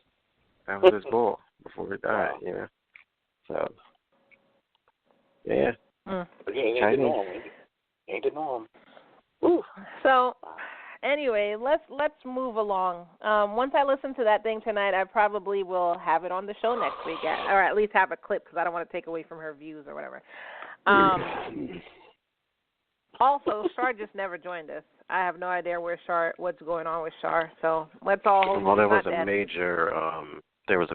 That was his boy before he died, you know. So, yeah. Ain't the norm. Ooh. So, anyway, let's move along. Once I listen to that thing tonight, I probably will have it on the show next week, or at least have a clip, because I don't want to take away from her views or whatever. Also, Shar just never joined us. I have no idea what's going on with Shar. So let's all hope. Well, there was a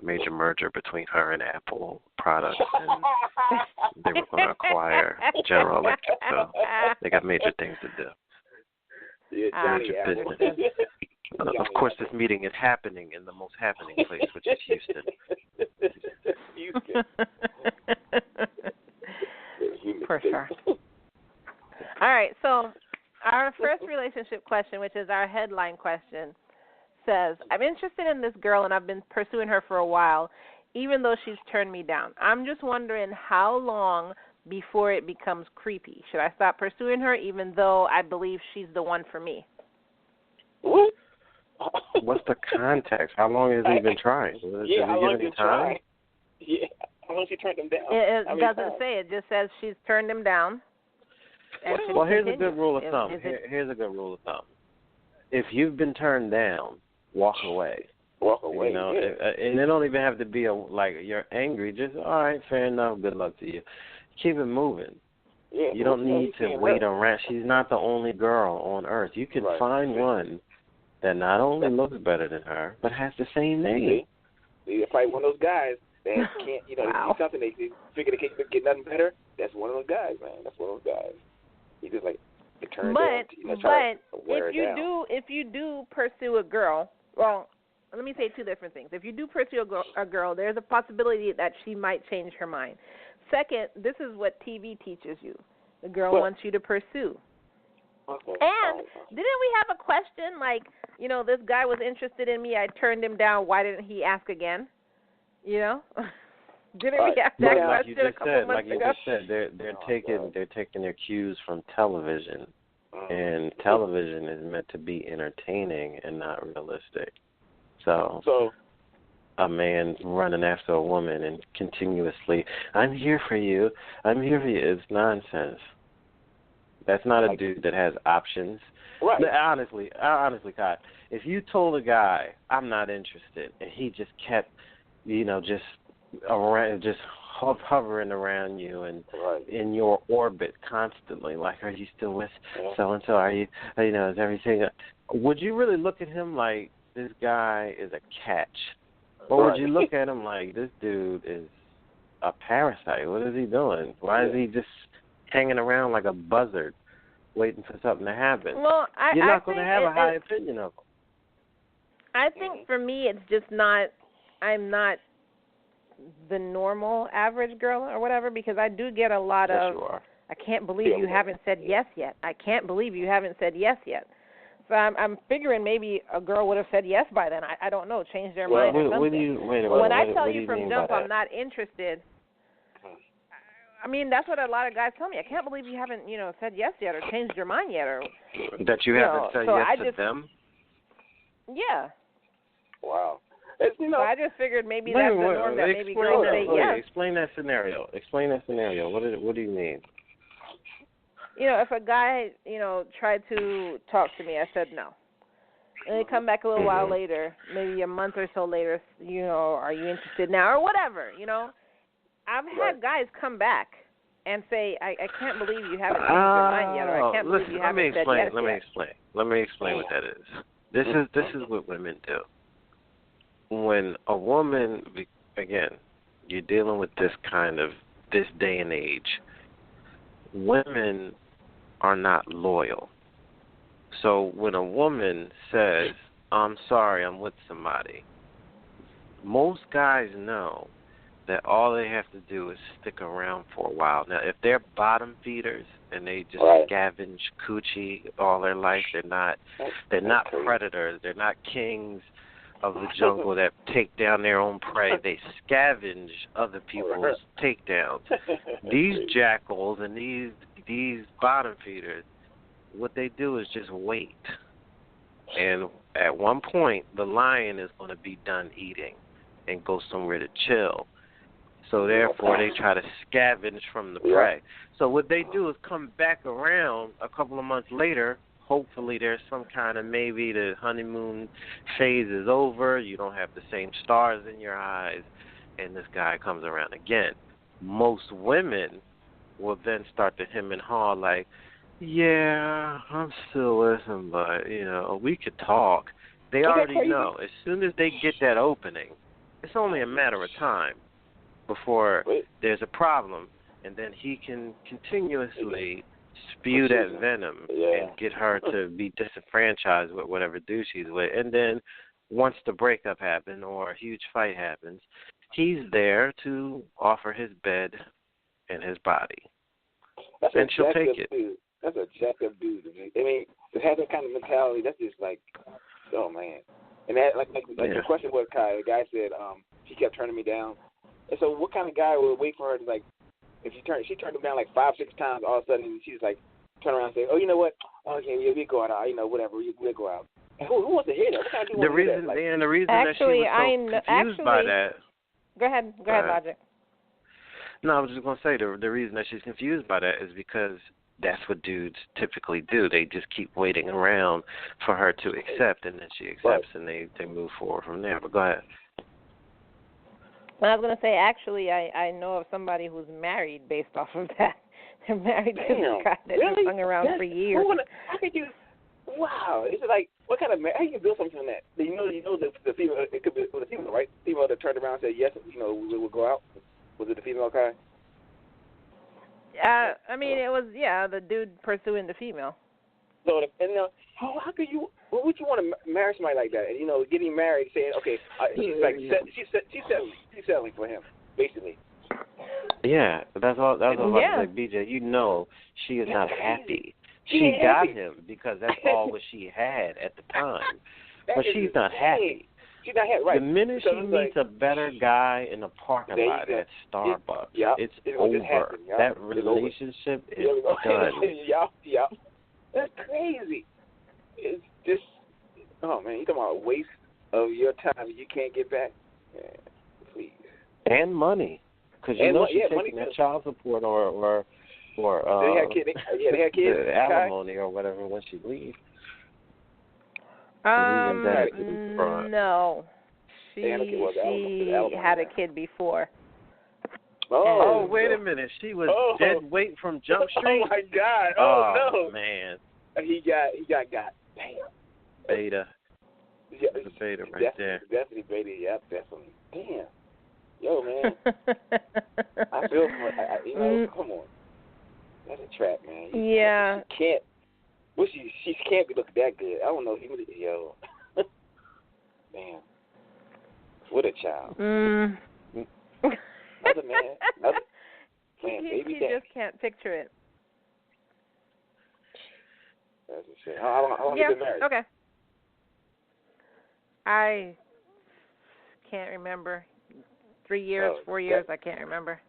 major merger between her and Apple products, and they were going to acquire General Electric. So they got major things to do. Major business. Of course, this meeting is happening in the most happening place, which is Houston. For sure. All right, so our first relationship question, which is our headline question, says, I'm interested in this girl and I've been pursuing her for a while, even though she's turned me down. I'm just wondering how long before it becomes creepy. Should I stop pursuing her even though I believe she's the one for me? What? What's the context? How long has he been trying? How long has he trying? Yeah, how long has he turned him down? It doesn't say. It just says she's turned him down. Well, here's a good rule of thumb. Here's a good rule of thumb. If you've been turned down, walk away. Walk away. You know, and it don't even have to be like you're angry. Just all right, fair enough. Good luck to you. Keep it moving. Yeah, you don't need to wait around. She's not the only girl on earth. You can find one that not only looks better than her, but has the same name. See, probably one of those guys that can't, they see something, they figure they can't get nothing better. That's one of those guys, man. That's one of those guys. He just turn down. If you do pursue a girl, well, let me say two different things. If you do pursue a girl, there's a possibility that she might change her mind. Second, this is what TV teaches you. The girl wants you to pursue. Okay. And didn't we have a question like, this guy was interested in me, I turned him down, why didn't he ask again? Didn't we have that question a couple months ago? Like you just said, they're taking their cues from television, and television is meant to be entertaining and not realistic. So a man running after a woman and continuously, I'm here for you, is nonsense. That's not a dude that has options. Right. Honestly, Kai, if you told a guy, I'm not interested, and he just kept, just around, just hovering around you and in your orbit constantly, like, are you still with so-and-so? Are you, is everything, would you really look at him like this guy is a catch? Or would you look at him like this dude is a parasite? What is he doing? Why is he just hanging around like a buzzard waiting for something to happen? Well, You're not going to have a high opinion of him. I think for me it's just I'm not the normal average girl or whatever, because I do get a lot of, I can't believe you haven't said yes yet. I can't believe you haven't said yes yet. So I'm figuring maybe a girl would have said yes by then. I don't know, changed their mind or something. When I tell you from jump I'm not interested, I mean, that's what a lot of guys tell me. I can't believe you haven't, said yes yet or changed your mind yet. Or that you haven't said yes to them? Yeah. Wow. So I just figured maybe that's the norm, that maybe girls say yes. Explain that scenario. What do you mean? If a guy, tried to talk to me, I said no. And they come back a little while later, maybe a month or so later, are you interested now or whatever, I've had guys come back and say, I can't believe you haven't changed your mind yet, or I can't believe you haven't said yes yet. Let me explain what that is. This is what women do. When a woman, again, you're dealing with this day and age, women are not loyal. So when a woman says, I'm sorry, I'm with somebody, most guys know that all they have to do is stick around for a while. Now, if they're bottom feeders and they just scavenge coochie all their life, they're not predators, they're not kings of the jungle that take down their own prey. They scavenge other people's takedowns. These jackals and these these bottom feeders, what they do is just wait. And at one point, the lion is going to be done eating and go somewhere to chill. So therefore, they try to scavenge from the prey. So what they do is come back around a couple of months later. Hopefully there's some kind of, maybe the honeymoon phase is over, you don't have the same stars in your eyes, and this guy comes around again. Most women will then start to hem and haw like, yeah, I'm still with him, but, we could talk. They already know. As soon as they get that opening, it's only a matter of time before there's a problem, and then he can continuously spew that venom and get her to be disenfranchised with whatever dude she's with. And then once the breakup happens or a huge fight happens, he's there to offer his bed and his body. And she'll take it. Dude. That's a jacked up dude. I mean, to have that kind of mentality, that's just like, oh, man. And that, like the question was, Kai, the guy said she kept turning me down. And so what kind of guy would wait for her to, like, if she turned him down like 5-6 times, all of a sudden she's like, turn around and say, oh, you know what? Oh, okay, we'll go out. Whatever, we'll go out. And who wants to hear that? What kind of dude wants to hear that? Like, and the reason actually, that she was so confused by that. Go ahead, Logic. No, I was just going to say the reason that she's confused by that is because that's what dudes typically do. They just keep waiting around for her to accept, and then she accepts, and they move forward from there. But go ahead. I was going to say, actually, I know of somebody who's married based off of that. They're married to this guy that has hung around for years. How could you? Wow, it's like, what kind of man? How can you build something from that? You know the female. It could be the female, right? Female that turned around and said yes. We'll go out. Was it the female guy? I mean, it was the dude pursuing the female. So, how could you? What would you want to marry somebody like that? And getting married, saying, okay, she's like she's settling for him, basically. Yeah, that's all. That's all I was like, BJ. She is not happy. She got him because that's all what she had at the time, but she's not happy. She's not happy, right? The minute she meets a better guy in the parking lot at Starbucks, it's over. That relationship is done. Yeah. That's crazy. It's just, oh man, you talking about a waste of your time you can't get back? Yeah, please. And money, because she's taking that child support or they had kids, the alimony or whatever when she leaves. No. She had a kid before. Oh, wait a minute. She was dead weight from Jump Street? Oh, my God. Oh, man. He got. Damn. Beta. Yeah, the beta right there. Definitely beta. Yep, definitely. Damn. Yo, man. I feel for come on. That's a trap, man. She can't. Well, she can't be looking that good. I don't know. Yo. Man. What a child. Another man. Baby you just can't picture it. That's a shame. How long have you been married? Okay. I can't remember. 3 years, 4 years, I can't remember.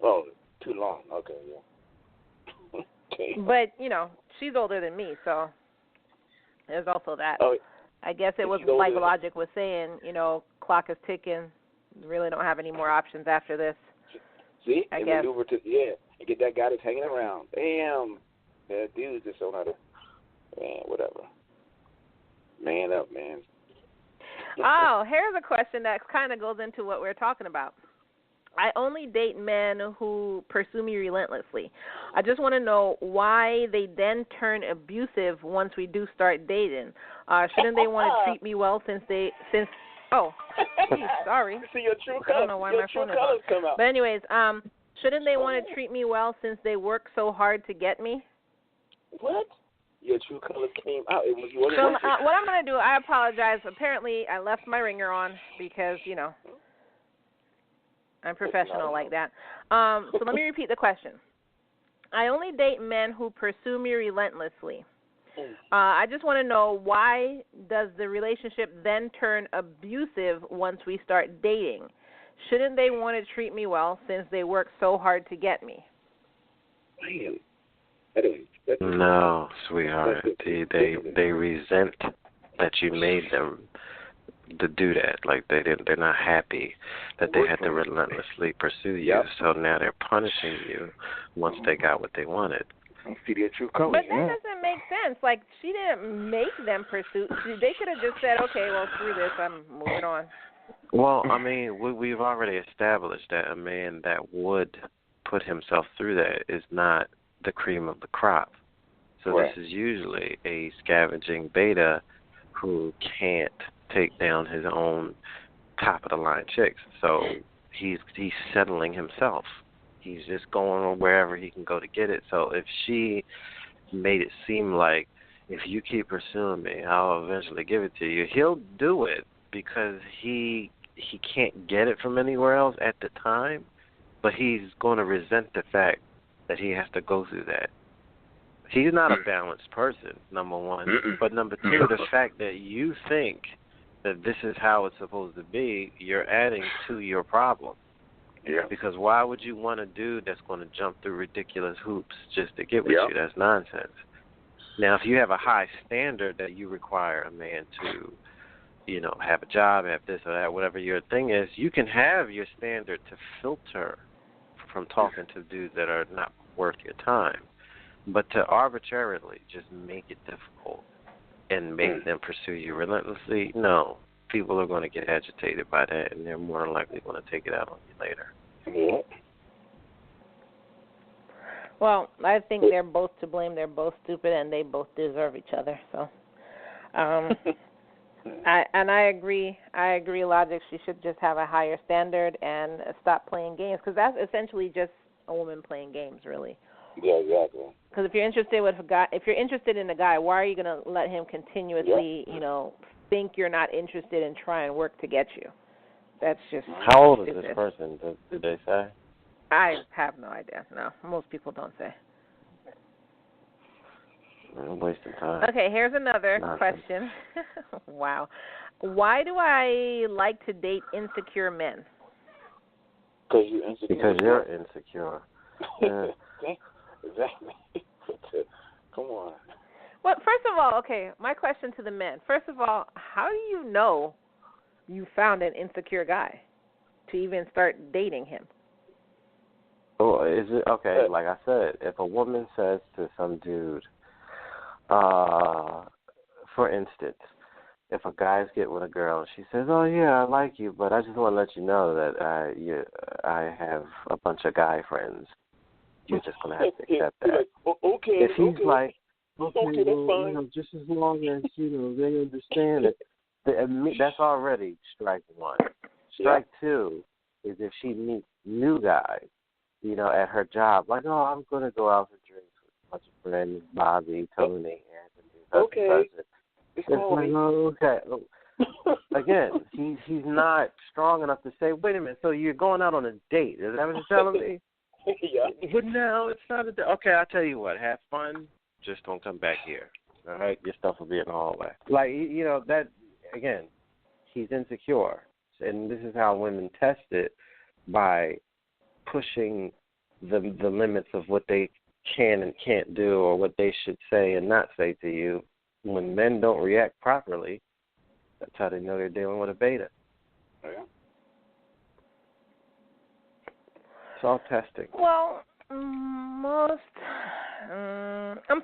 Oh, too long. Okay, yeah. Okay. But, she's older than me, so there's also that. Oh, I guess it was like Logic was saying, clock is ticking. Really don't have any more options after this. See? I guess. Maneuver and get that guy that's hanging around. Damn. That dude's just don't know how to, man, whatever. Man up, man. Oh, here's a question that kind of goes into what we're talking about. I only date men who pursue me relentlessly. I just want to know why they then turn abusive once we do start dating. Shouldn't they want to treat me well since oh, geez, sorry. See your true colors. I don't know why my phone is on. Come out. But anyways, shouldn't they want to treat me well since they work so hard to get me? What? Your true colors came out. What I'm going to do, I apologize. Apparently, I left my ringer on because, I'm professional like that. So let me repeat the question. I only date men who pursue me relentlessly. I just want to know, why does the relationship then turn abusive once we start dating? Shouldn't they want to treat me well since they work so hard to get me? Man. No, sweetheart. They resent that you made them to do that. Like they're not happy that they had to relentlessly pursue you. Yep. So now they're punishing you once they got what they wanted. See their true colors. But that doesn't make sense. Like, she didn't make them pursue. They could have just said, okay, well, screw this, I'm moving on. Well, I mean, we've already established that a man that would put himself through that is not the cream of the crop. So Right. This is usually a scavenging beta who can't take down his own top-of-the-line chicks. So he's settling himself. He's just going wherever he can go to get it. So if she made it seem like, if you keep pursuing me, I'll eventually give it to you, he'll do it because he can't get it from anywhere else at the time, but he's going to resent the fact that he has to go through that. He's not a balanced person, number one. But number two, the fact that you think that this is how it's supposed to be, you're adding to your problem. Yeah. Because why would you want a dude that's going to jump through ridiculous hoops just to get with you? That's nonsense. Now, if you have a high standard that you require a man to, have a job, have this or that, whatever your thing is, you can have your standard to filter from talking to dudes that are not worth your time. But to arbitrarily just make it difficult and make them pursue you relentlessly, no. People are going to get agitated by that, and they're more than likely going to take it out on you later. Yeah. Well, I think they're both to blame. They're both stupid, and they both deserve each other. So, I agree. Logic. She should just have a higher standard and stop playing games, because that's essentially just a woman playing games, really. Yeah, exactly. Because if you're interested in a guy, why are you going to let him continuously, think you're not interested and try and work to get you? That's just How old stupid. is this person? Did they say? I have no idea. No, most people don't say. I'm wasting time. Okay, here's another question. Wow. Why do I like to date insecure men? Because Uh, you're insecure. Because you're insecure. Yeah. Exactly. Come on. Well, first of all, okay, my question to the men. First of all, how do you know you found an insecure guy to even start dating him? Well, is it okay? Like I said, if a woman says to some dude, for instance, if a guy's getting with a girl and she says, "Oh yeah, I like you, but I just want to let you know that I have a bunch of guy friends," you're just gonna have to accept that. Like, okay. If he's like, okay, that's fine. Just as long as they understand it, that's already strike one. Strike two is if she meets new guys, at her job, like, "Oh, I'm gonna go out for drinks with a bunch of friends, Bobby, Tony, Anthony." Okay. It's like, oh, okay. Again, he's not strong enough to say, "Wait a minute, so you're going out on a date? Is that what you're telling me?" Yeah. But no, it's not a date. Okay, I'll tell you what. Have fun. Just don't come back here. All right, your stuff will be in the hallway. Like, that, again, he's insecure. And this is how women test it, by pushing the limits of what they can and can't do, or what they should say and not say to you. When men don't react properly, that's how they know they're dealing with a beta. Oh, yeah. It's all testing. Well, I'm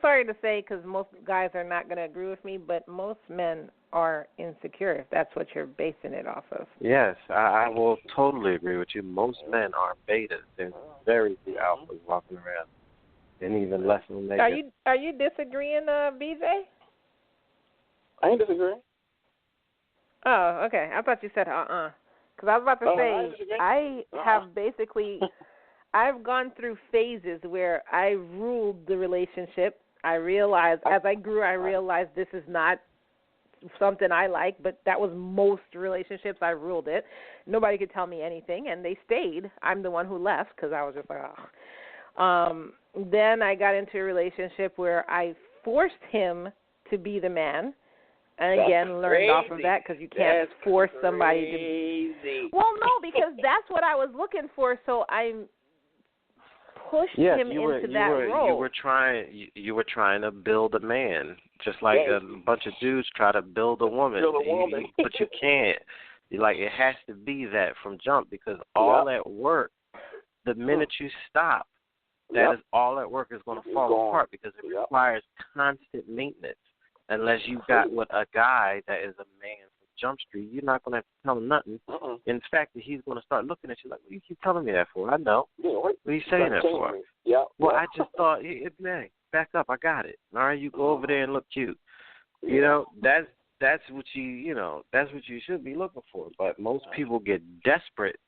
sorry to say, because most guys are not going to agree with me, but most men are insecure, if that's what you're basing it off of. Yes, I will totally agree with you. Most men are betas. There's very few alphas walking around, and even less than they. Are you disagreeing, BJ? I ain't disagreeing. Oh, okay. I thought you said Because I was about to say, I have basically, I've gone through phases where I ruled the relationship. I realized, as I grew, I realized this is not something I like, but that was most relationships. I ruled it. Nobody could tell me anything, and they stayed. I'm the one who left because I was just like, oh. Then I got into a relationship where I forced him to be the man. And again, learned off of that, because you can't force somebody to. Well, no, because that's what I was looking for. So I pushed him into that role. You were trying to build a man, just like a bunch of dudes try to build a woman. But you can't. It has to be that from jump, because all that work, the minute you stop, that is all that work is going to fall apart, because it requires constant maintenance. Unless you got with a guy that is a man from Jump Street, you're not going to have to tell him nothing. In fact, he's going to start looking at you like, what do you keep telling me that for? I know. What are you saying that for? Well, I just thought, hey, back up, I got it. All right, you go over there and look cute. That's what that's what you should be looking for. But most people get desperate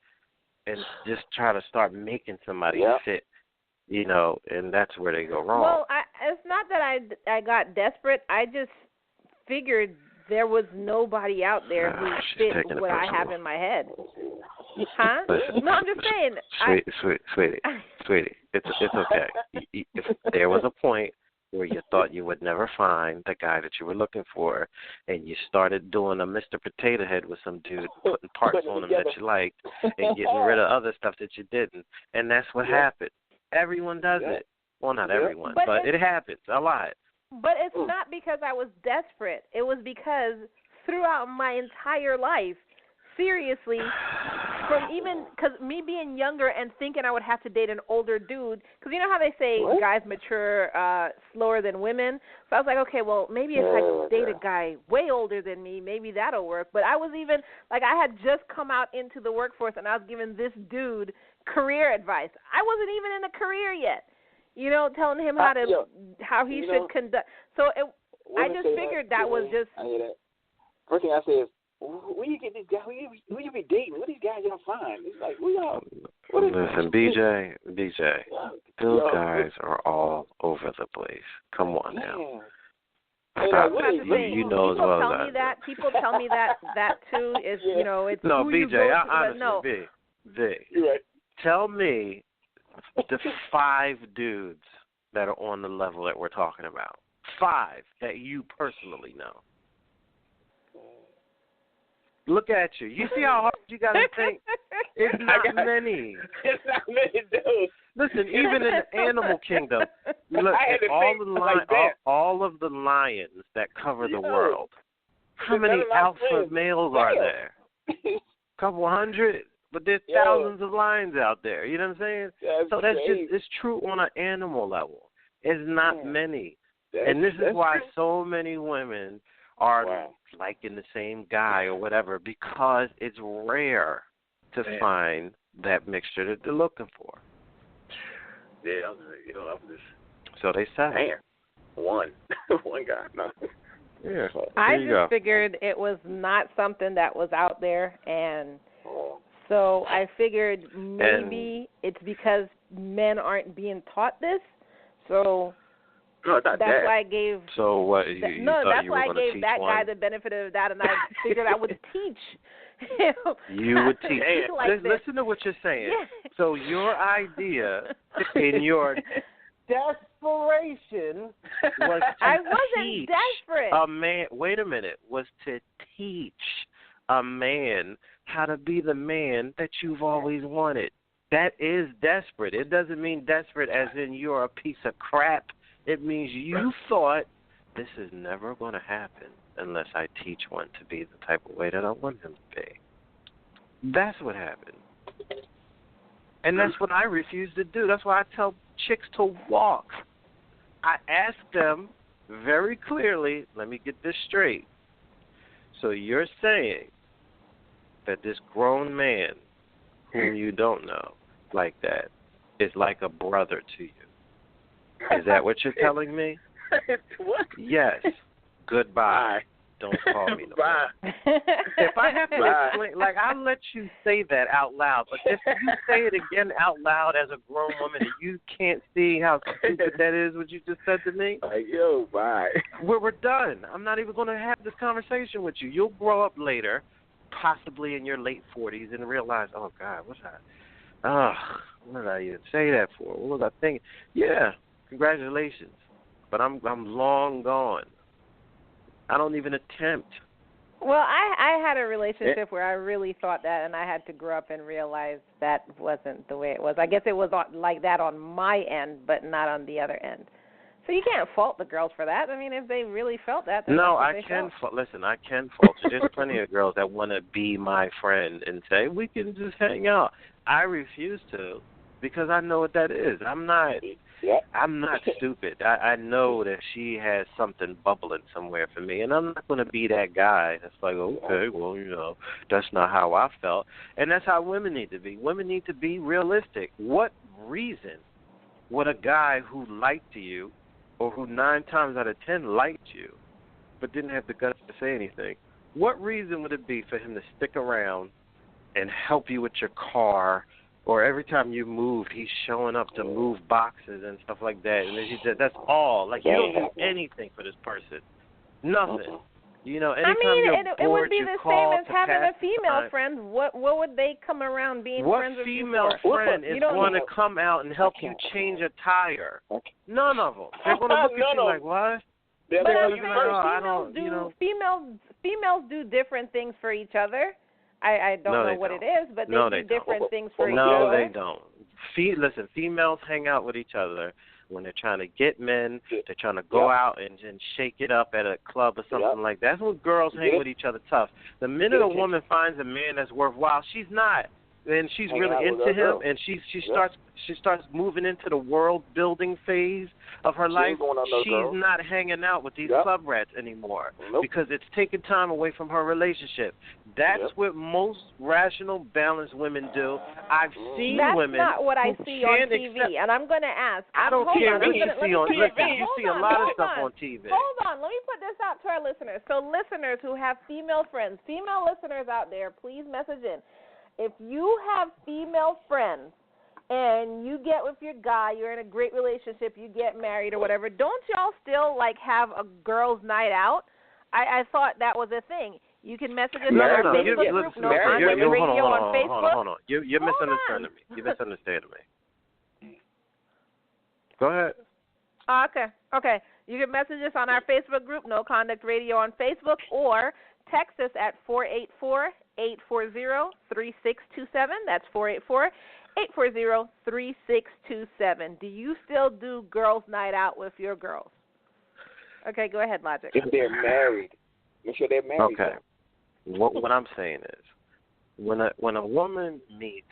and just try to start making somebody fit, and that's where they go wrong. Well, it's not that I got desperate. I just figured there was nobody out there who fit what I have in my head. Huh? Listen, no, I'm just saying. Sweetie, it's okay. If there was a point where you thought you would never find the guy that you were looking for, and you started doing a Mr. Potato Head with some dude, putting parts on him that you liked, and getting rid of other stuff that you didn't, and that's what happened. Everyone does it. Well, not everyone, but it happens a lot. But it's not because I was desperate. It was because throughout my entire life, seriously, because me being younger and thinking I would have to date an older dude, because you know how they say guys mature slower than women? So I was like, okay, well, maybe if I date a guy way older than me, maybe that'll work. But I was even, I had just come out into the workforce, and I was giving this dude career advice. I wasn't even in a career yet, telling him how he should conduct. So I just figured that was just. I hear that. First thing I say is, where you get these guys? Who you be dating? What these guys y'all find? It's like, listen, BJ, those guys are all over the place. Come on now. Stop it. You know as well as I. People tell me that too. Is it's no, who BJ. You go to, honestly, no. B. You're right. Tell me the 5 dudes that are on the level that we're talking about. 5 that you personally know. Look at you. You see how hard you got to think? It's not many. It's not many dudes. Listen, even in the animal kingdom, look at all of the lions that cover the world. How many alpha males are there? Couple hundred? But there's thousands of lions out there. You know what I'm saying? So that's it's true on an animal level. It's not many. And this is why so many women are liking the same guy or whatever, because it's rare to find that mixture that they're looking for. Yeah, I'm just. So they say. Man, one guy. No. Yeah. I just figured it was not something that was out there, and so I figured maybe it's because men aren't being taught this. So that's why I gave. So what? That's why I gave that guy the benefit of the doubt, and I figured I would teach. You would teach. Listen to what you're saying. Yeah. So your idea in your desperation was to I wasn't teach desperate. a man. Wait a minute. Was to teach a man how to be the man that you've always wanted. That is desperate. It doesn't mean desperate as in you're a piece of crap. It means you thought this is never going to happen unless I teach one to be the type of way that I want him to be. That's what happened. And that's what I refuse to do. That's why I tell chicks to walk. I ask them very clearly, let me get this straight. So you're saying that this grown man whom you don't know like that is like a brother to you. Is that what you're telling me? What? Yes. Goodbye. Don't call me no more. If I have to explain, I'll let you say that out loud, but if you say it again out loud as a grown woman and you can't see how stupid that is, what you just said to me, bye. We're done. I'm not even going to have this conversation with you. You'll grow up later, possibly in your late 40s, and realize, oh, God, what did I even say that for? What was I thinking? Yeah, congratulations. But I'm long gone. I don't even attempt Well, I had a relationship where I really thought that, and I had to grow up and realize that wasn't the way it was. I guess it was like that on my end, but not on the other end. So you can't fault the girls for that. I mean, if they really felt that, then no, that's what I they can. felt. Listen, I can fault you. There's plenty of girls that want to be my friend and say we can just hang out. I refuse to because I know what that is. I'm not stupid. I know that she has something bubbling somewhere for me, and I'm not going to be that guy that's like, okay, well, you know, that's not how I felt. And that's how women need to be. Women need to be realistic. What reason would a guy who liked you or who 9 times out of 10 liked you but didn't have the guts to say anything, what reason would it be for him to stick around and help you with your car, or every time you move, he's showing up to move boxes and stuff like that? And he said, that's all. Like, you don't do anything for this person. Nothing. You know, anytime you're bored, it would be you the call same as to having pass a female time. friend. What would they come around being friends with you for? What female friend is going to come out and help you change a tire? None of them. They're going to look at you like, what? But I'm saying females do different things for each other. I don't know what it is, but they do different things for each other. No, they don't. Listen, females hang out with each other when they're trying to get men. They're trying to go out and shake it up at a club or something like that. That's when girls hang with each other tough. The minute a woman finds a man that's worthwhile, she's not. And she's really into him, and she starts moving into the world building phase of her life. She's not hanging out with these club rats anymore because it's taking time away from her relationship. That's what most rational, balanced women do. I've seen women. That's not what I see on TV, and I'm going to ask. I don't care what you see on TV. You see a lot of stuff on TV. Hold on. Let me put this out to our listeners. So listeners who have female friends, female listeners out there, please message in. If you have female friends and you get with your guy, you're in a great relationship, you get married or whatever, don't y'all still, like, have a girls' night out? I thought that was a thing. You can message us on our Facebook group, No Contact Radio on Facebook. Hold on. You're misunderstanding me. You're misunderstanding me. Go ahead. Okay. You can message us on our Facebook group, No Conduct Radio on Facebook, or text us at 484-840-3627. That's 484-840-3627. Do you still do girls' night out with your girls? Okay, go ahead, Logic. If they're married, make sure they're married. Okay. What I'm saying is, when a woman meets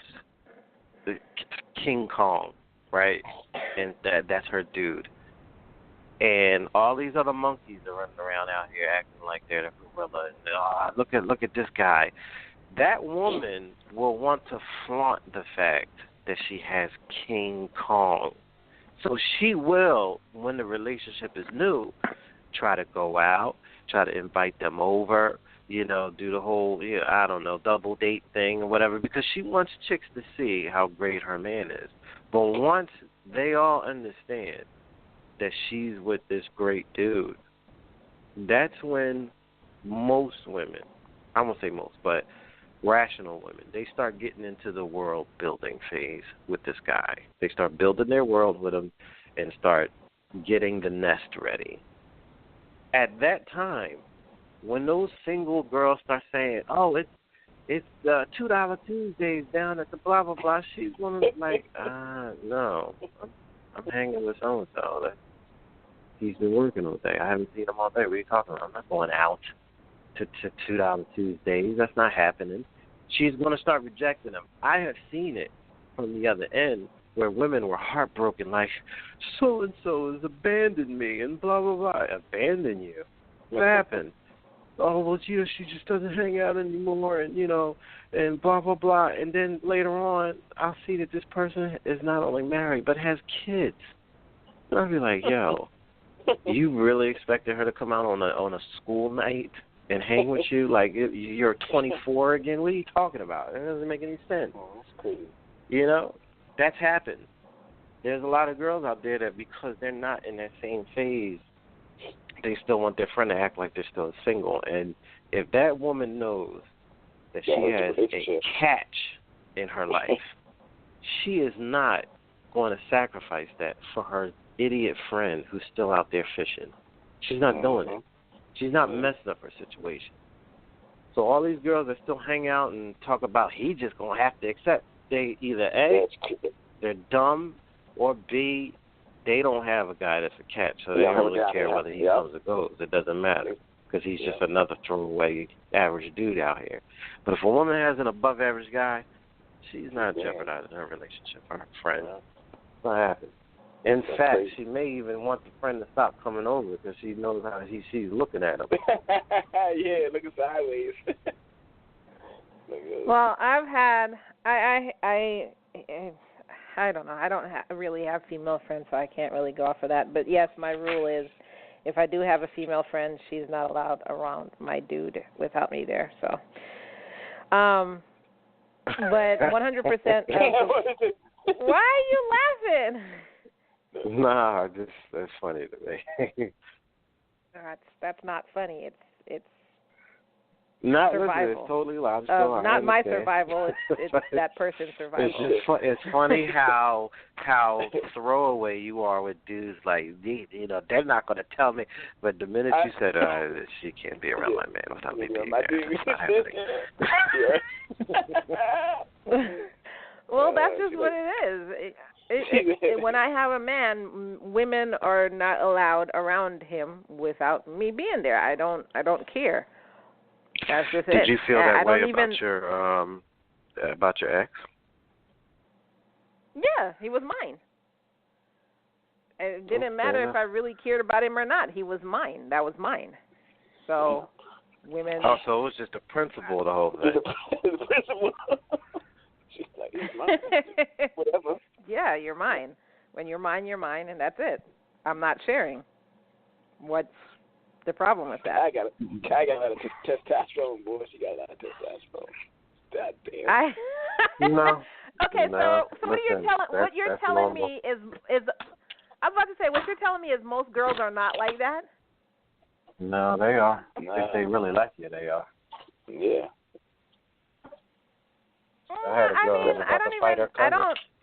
the King Kong, right, and that's her dude, and all these other monkeys are running around out here acting like they're the gorilla. And, look at this guy. That woman will want to flaunt the fact that she has King Kong. So she will, when the relationship is new, try to go out, try to invite them over, do the whole, double date thing or whatever, because she wants chicks to see how great her man is. But once they all understand that she's with this great dude, that's when most women, I won't say most, but rational women, they start getting into the world building phase with this guy. They start building their world with him and start getting the nest ready. At that time, when those single girls start saying, oh, it's $2 Tuesdays down at the blah, blah, blah, she's going to be like, no, I'm hanging with so-and-so. He's been working all day. I haven't seen him all day. What are you talking about? I'm not going out to $2 Tuesdays. That's not happening. She's going to start rejecting him. I have seen it from the other end where women were heartbroken, like, so-and-so has abandoned me and blah, blah, blah. Abandon you? What happened? Oh, well, she just doesn't hang out anymore and, and blah, blah, blah. And then later on, I'll see that this person is not only married but has kids. And I'll be like, yo, you really expected her to come out on a school night and hang with you like you're 24 again? What are you talking about? It doesn't make any sense. Oh, that's crazy. That's happened. There's a lot of girls out there that because they're not in that same phase, they still want their friend to act like they're still single. And if that woman knows that she has a catch in her life, she is not going to sacrifice that for her idiot friend who's still out there fishing. She's not doing it. She's not messing up her situation. So all these girls that still hang out and talk about he just going to have to accept, they either A, they're dumb, or B, they don't have a guy that's a catch, so they don't really care whether he comes or goes. It doesn't matter because he's just another throwaway average dude out here. But if a woman has an above-average guy, she's not jeopardizing her relationship or her friend. It's not happening. In fact, she may even want the friend to stop coming over because she knows how she's looking at him. Yeah, looking sideways. Well, I've had I don't know. I don't really have female friends, so I can't really go off of that. But yes, my rule is, if I do have a female friend, she's not allowed around my dude without me there. So, but 100%. Why are you laughing? Nah, that's funny to me. That's not funny. It's not survival. It's totally logical. Not my survival. It's that person's survival. It's funny how throwaway you are with dudes. Like, you know, they're not going to tell me. But the minute you said, she can't be around my man without me being there. Well, that's just what it is. When I have a man, women are not allowed around him without me being there. I don't care. That's just it. Did you feel that way about your ex? Yeah, he was mine. It didn't matter if I really cared about him or not. He was mine. That was mine. So, women. Oh, so it was just a principle, the whole thing. The principle. She's like, he's mine. Whatever. Yeah, you're mine. When you're mine, and that's it. I'm not sharing. What's the problem with that? I got a lot of testosterone, boy. She got a lot of testosterone. God damn. No. Okay, no, so what you're telling me is I was about to say, what you're telling me is most girls are not like that? No, they are. If they really like you, they are. Yeah.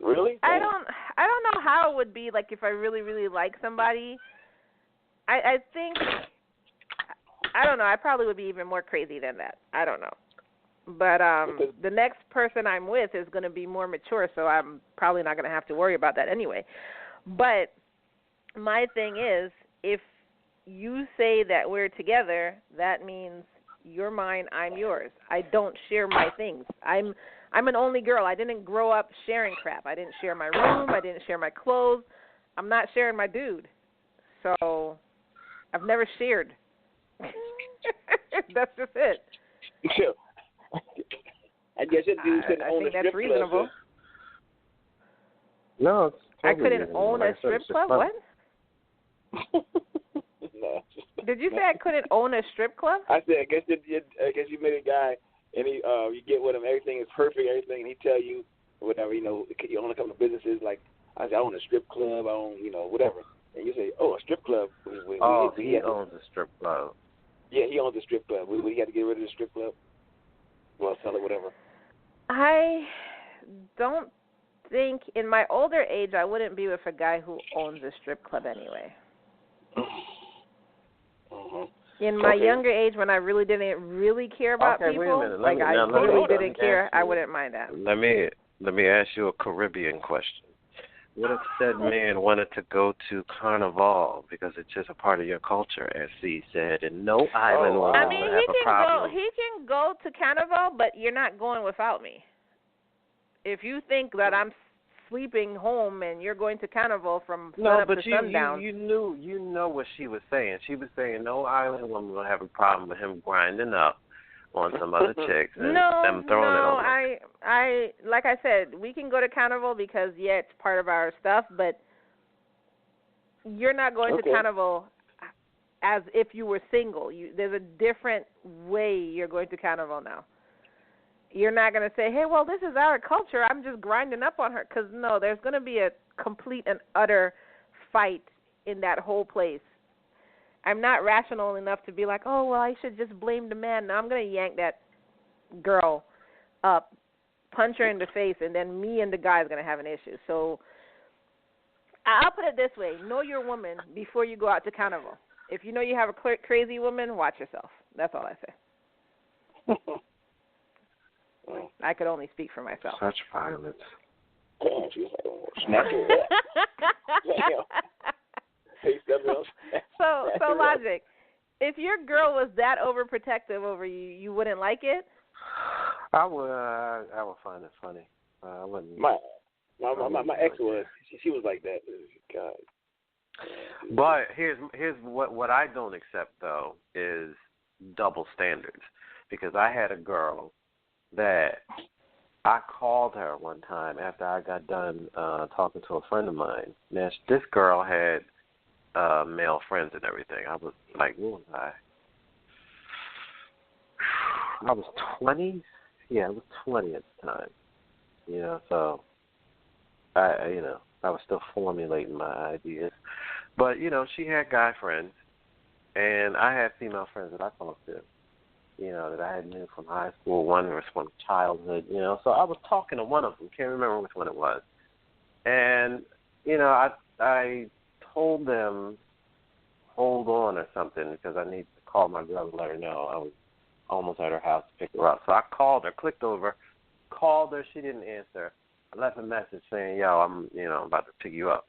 Really? I don't know how it would be like if I really, really like somebody. I think, I don't know, I probably would be even more crazy than that. I don't know. But the next person I'm with is going to be more mature, so I'm probably not going to have to worry about that anyway. But my thing is, if you say that we're together, that means you're mine, I'm yours. I don't share my things. I'm an only girl. I didn't grow up sharing crap. I didn't share my room. I didn't share my clothes. I'm not sharing my dude. So I've never shared. That's just it. Sure. I guess your dude couldn't own a strip club. I think that's reasonable. No, it's totally I couldn't own a strip club? What? No. Did you say I couldn't own a strip club? I said, I guess you met a guy and he, you get with him, everything is perfect, everything, and he tell you whatever, you own a couple of businesses, like I said, I own a strip club, I own, whatever. And you say, oh, a strip club. He owns a strip club. Yeah, he owns a strip club. We had to get rid of the strip club. Well, sell it, whatever. I don't think, in my older age, I wouldn't be with a guy who owns a strip club anyway. Uh-huh. In my younger age, when I really didn't care about people, I really didn't care, I wouldn't mind that. Let me ask you a Caribbean question. What if said man wanted to go to Carnival because it's just a part of your culture, as C said, and no island will have a problem? He can go to Carnival, but you're not going without me. If you think that I'm sleeping home and you're going to Carnival from sunup to sundown. You know what she was saying. She was saying no island woman will have a problem with him grinding up on some other chicks and them throwing it on her. I like I said, we can go to Carnival because it's part of our stuff, but you're not going to Carnival as if you were single. There's a different way you're going to Carnival now. You're not going to say, hey, well, this is our culture. I'm just grinding up on her. Because, no, there's going to be a complete and utter fight in that whole place. I'm not rational enough to be like, oh, well, I should just blame the man. No, I'm going to yank that girl up, punch her in the face, and then me and the guy is going to have an issue. So I'll put it this way. Know your woman before you go out to Carnival. If you know you have a crazy woman, watch yourself. That's all I say. I could only speak for myself. Such violence. Damn, she was like, oh, smack your Damn. So Logic, if your girl was that overprotective over you, you wouldn't like it? I would find it funny. I wouldn't. My ex was. She was like that. God. But here's what I don't accept though is double standards, because I had a girl that I called her one time after I got done talking to a friend of mine. Now, this girl had male friends and everything. I was like, what was I? I was 20. Yeah, I was 20 at the time. You know, so I was still formulating my ideas. But, you know, she had guy friends, and I had female friends that I talked to, you know, that I had knew from high school. One was from childhood, you know. So I was talking to one of them. Can't remember which one it was. And, you know, I told them, hold on or something, because I need to call my girl and let her know. I was almost at her house to pick her up. So I called her, clicked over, called her. She didn't answer. I left a message saying, yo, I'm about to pick you up.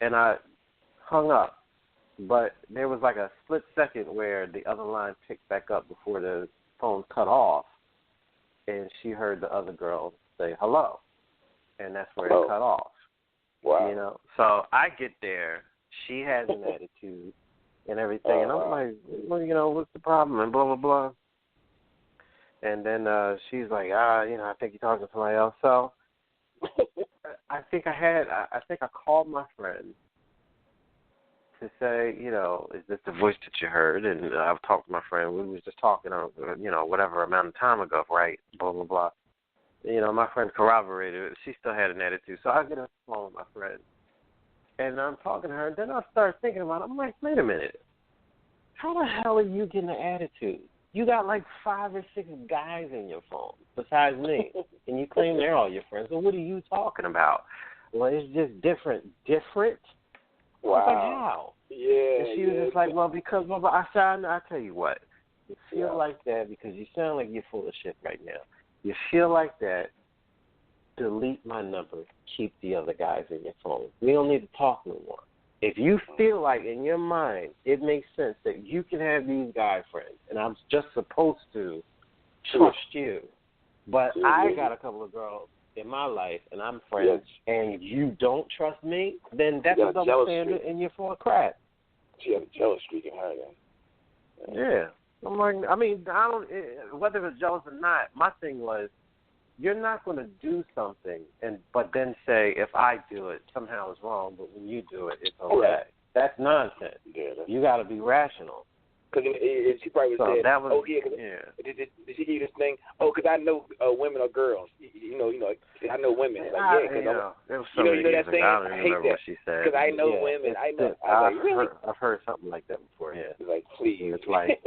And I hung up. But there was like a split second where the other line picked back up before the phone cut off. And she heard the other girl say hello. And that's where it cut off. Wow. You know, so I get there. She has an attitude and everything. And I'm like, well, you know, what's the problem? And blah, blah, blah. And then she's like, I think you're talking to somebody else. So I think I called my friend to say, you know, is this the voice that you heard? And I've talked to my friend. We was just talking, you know, whatever amount of time ago, right? Blah, blah, blah. You know, my friend corroborated it. She still had an attitude. So I get on the phone with my friend. And I'm talking to her. And then I start thinking about it. I'm like, wait a minute. How the hell are you getting an attitude? You got like 5 or 6 guys in your phone besides me. And you claim they're all your friends. So what are you talking about? Well, it's just different. Different? Wow. I was like, how? Yeah. And she was just like, well, because I said, I tell you what, you feel like that because you sound like you're full of shit right now. You feel like that, delete my number, keep the other guys in your phone. We don't need to talk no more. If you feel like in your mind it makes sense that you can have these guy friends and I'm just supposed to trust you, but I got a couple of girls in my life and I'm friends and you don't trust me, then that's a double standard and you're full of crap. She had a jealous streak in her then. Yeah. I'm like, I mean, I don't, whether it's jealous or not, my thing was, you're not going to do something, but then say, if I do it, somehow it's wrong, but when you do it, it's okay. Right. That's nonsense. Yeah, you got to be rational. Because she probably said, that was, did she give you this thing? Oh, because I know women or girls. You know, I know women. Like, because that thing. I don't remember what she said. Because I know women. I know. I've heard something like that before. Yeah. Like, please. It's like.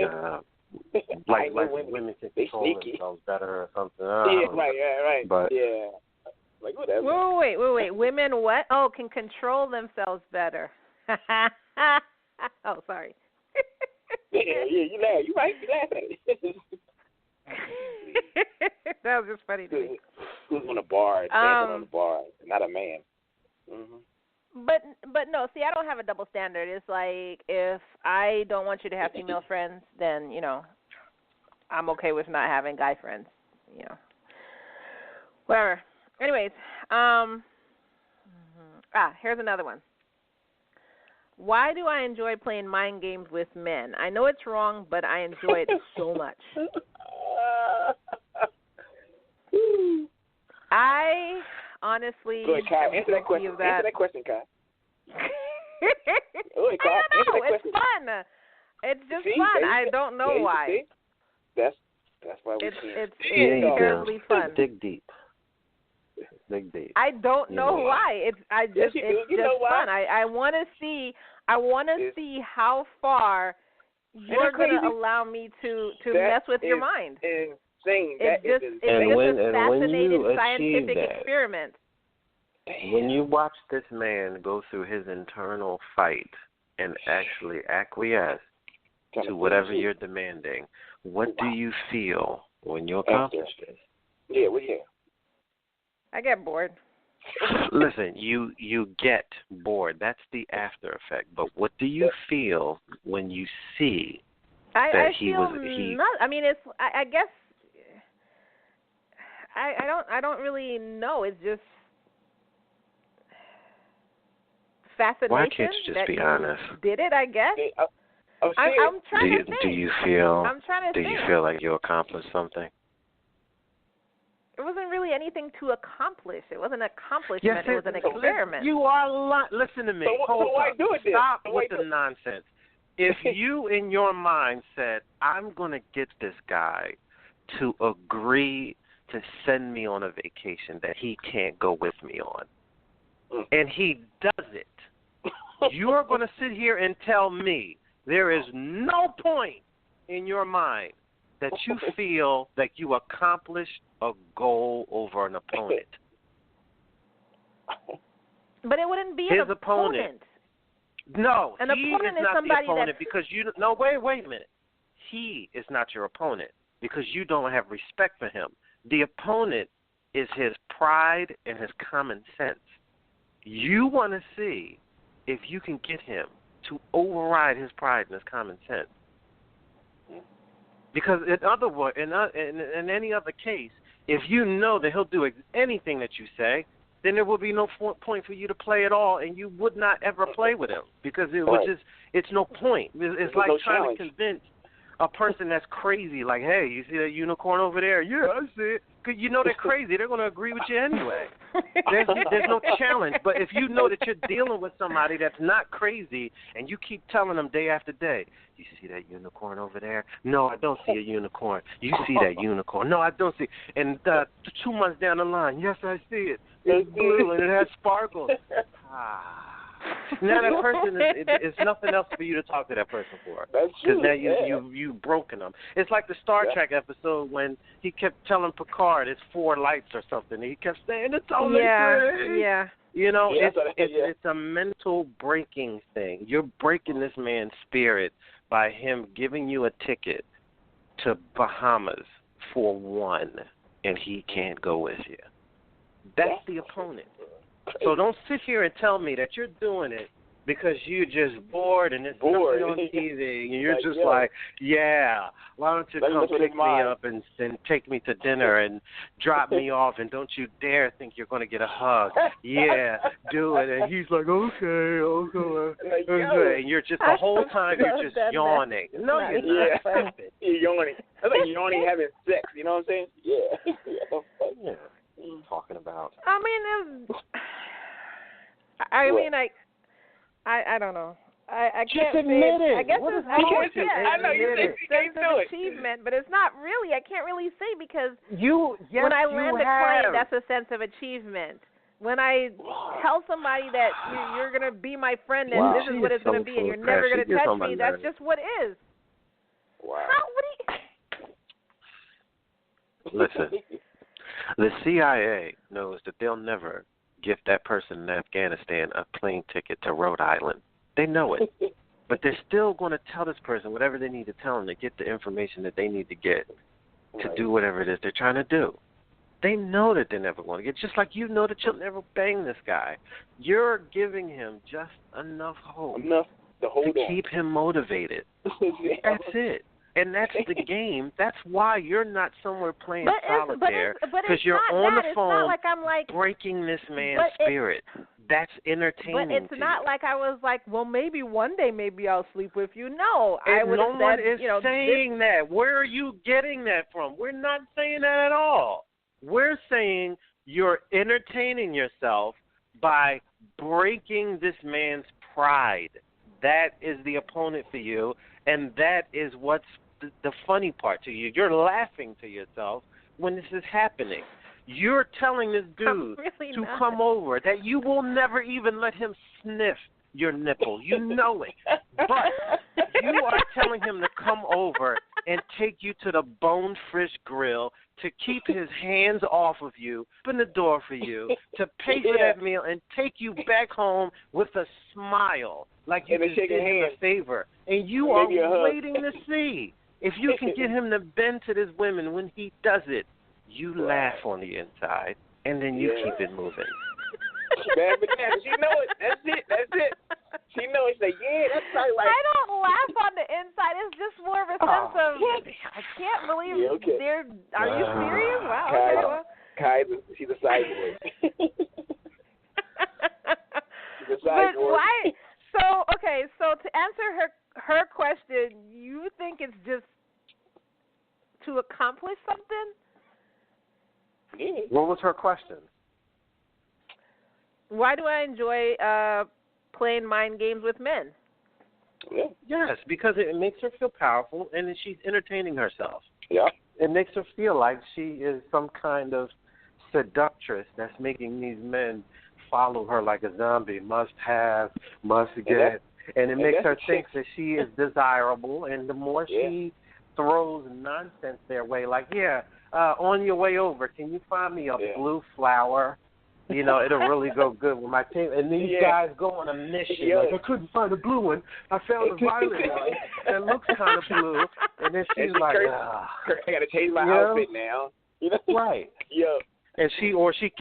like women can control themselves better or something. Right. But, yeah. Like, whatever. Wait. Women what? Oh, can control themselves better. Oh, sorry. Yeah, you laugh. You right. You laughing. That was just funny to me. Who's on a bar? Dancing on the bar, not a man. Mm-hmm. But no, see, I don't have a double standard. It's like if I don't want you to have female friends, then, you know, I'm okay with not having guy friends, you know. Whatever. Anyways, here's another one. Why do I enjoy playing mind games with men? I know it's wrong, but I enjoy it so much. I honestly... Go ahead, Kai. Answer that question. Answer that question, Kai. I don't know. It's fun. It's just fun. I don't know why. That's why we it's terribly fun. Dig deep. Dig deep. I don't know why. It's just fun. I want to see. I want to see how far you're going to allow me to mess with your mind. Insane. It's just a fascinating scientific experiment. When you watch this man go through his internal fight and actually acquiesce to whatever you're demanding, what do you feel when you accomplish this? Yeah, well, yeah. I get bored. Listen, you get bored. That's the after effect. But what do you feel when you see that he was? I mean, it's. I guess. I don't really know. It's just fascination. Why can't you just be honest? Did it? I guess. I'm trying to think. Do you feel? I'm trying to think. Do you feel like you accomplished something? It wasn't really anything to accomplish. It wasn't an accomplishment. Yes, it was an experiment. You are listen to me. So why do it then? Stop with the nonsense. If you, in your mind, said, I'm going to get this guy to agree to send me on a vacation that he can't go with me on, and he does it, you're going to sit here and tell me there is no point in your mind that you feel that you accomplished a goal over an opponent. But it wouldn't be his an opponent. No, an he opponent is not somebody the opponent that's... because you. No, wait a minute. He is not your opponent because you don't have respect for him. The opponent is his pride and his common sense. You want to see if you can get him to override his pride and his common sense. Because in any other case, if you know that he'll do anything that you say, then there will be no point for you to play at all, and you would not ever play with him because it's no point. It's like trying to convince a person that's crazy, like, hey, you see that unicorn over there? Yeah, I see it. Because you know they're crazy. They're going to agree with you anyway. There's no challenge. But if you know that you're dealing with somebody that's not crazy and you keep telling them day after day, you see that unicorn over there? No, I don't see a unicorn. You see that unicorn? No, I don't see it. And 2 months down the line, yes, I see it. It's blue and it has sparkles. Now that person is nothing else for you to talk to that person for. Because now you've broken them. It's like the Star Trek episode when he kept telling Picard it's 4 lights or something. He kept saying it's only 3. Yeah. You know, it's a mental breaking thing. You're breaking this man's spirit by him giving you a ticket to Bahamas for 1, and he can't go with you. That's the opponent. So don't sit here and tell me that you're doing it because you're just bored and it's something on TV and you're just like, yeah, why don't you come pick me up and take me to dinner and drop me off and don't you dare think you're going to get a hug. Yeah, do it. And he's like, okay. And you're just the whole time you're just yawning. No, you're not. You're yawning. That's like yawning having sex. You know what I'm saying? Yeah. Yeah. What are you talking about? I don't know. I can't just admit it. I guess what it's I know you think you can't do it. Achievement, but it's not really. I can't really say because when I land a claim, that's a sense of achievement. When I tell somebody that you're going to be my friend and this is what it's going to be and you're never going to touch me, that's just what is. Wow. Listen. The CIA knows that they'll never give that person in Afghanistan a plane ticket to Rhode Island. They know it. But they're still going to tell this person whatever they need to tell them to get the information that they need to get to do whatever it is they're trying to do. They know that they're never going to get, just like you know that you'll never bang this guy. You're giving him just enough hope to keep him motivated. That's it. And that's the game. That's why you're not somewhere playing solitaire, because you're on the phone breaking this man's spirit. That's entertaining. But it's not like I was like, well, maybe one day maybe I'll sleep with you. No, I would have said, no one is saying that. Where are you getting that from? We're not saying that at all. We're saying you're entertaining yourself by breaking this man's pride. That is the opponent for you, and that is what's the funny part to you. You're laughing to yourself when this is happening. You're telling this dude to come over that you will never even let him sniff your nipple. You know it. But you are telling him to come over and take you to the Bonefish Grill, to keep his hands off of you, open the door for you, to pay for that meal and take you back home with a smile. like you just did him a favor, and you are waiting to see if you can get him to bend to this women. When he does it, you laugh on the inside, and then you keep it moving. Man, but she know it. That's it. She know it. She's like, that's probably like. I don't laugh on the inside. It's just more of a sense of, I can't believe they're. Are you serious? Wow. Okay, well. Kai, she's a cyborg. She's a cyborg. But why? So to answer her question, you think it's just to accomplish something? Yeah. What was her question? Why do I enjoy playing mind games with men? Yeah. Yes, because it makes her feel powerful, and then she's entertaining herself. Yeah. It makes her feel like she is some kind of seductress that's making these men follow her like a zombie, must have, must get. And it makes her think that she is desirable, and the more she throws nonsense their way, like, on your way over, can you find me a blue flower? You know, it'll really go good with my team. And these guys go on a mission. Like, I couldn't find a blue one. I found a violet one. It looks kind of blue. And then she's like, I got to change my outfit now. You know? Right. Yeah. And she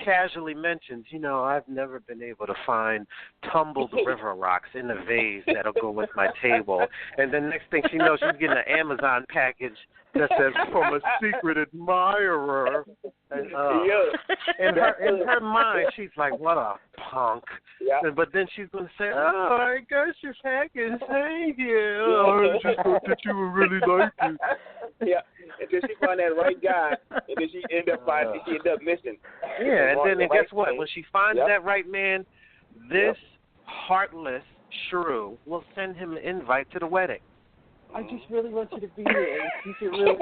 casually mentions, I've never been able to find tumbled river rocks in a vase that'll go with my table. And the next thing she knows, she's getting an Amazon package that says, from a secret admirer. And, in her mind, she's like, what a punk. Yeah. But then she's going to say, I got your package. Thank you. I just thought that you were really like it. Yeah. Until she find that right guy, and then she end up missing. Yeah, and then guess what? When she finds that right man, this heartless shrew will send him an invite to the wedding. I just really want you to be here and keep it real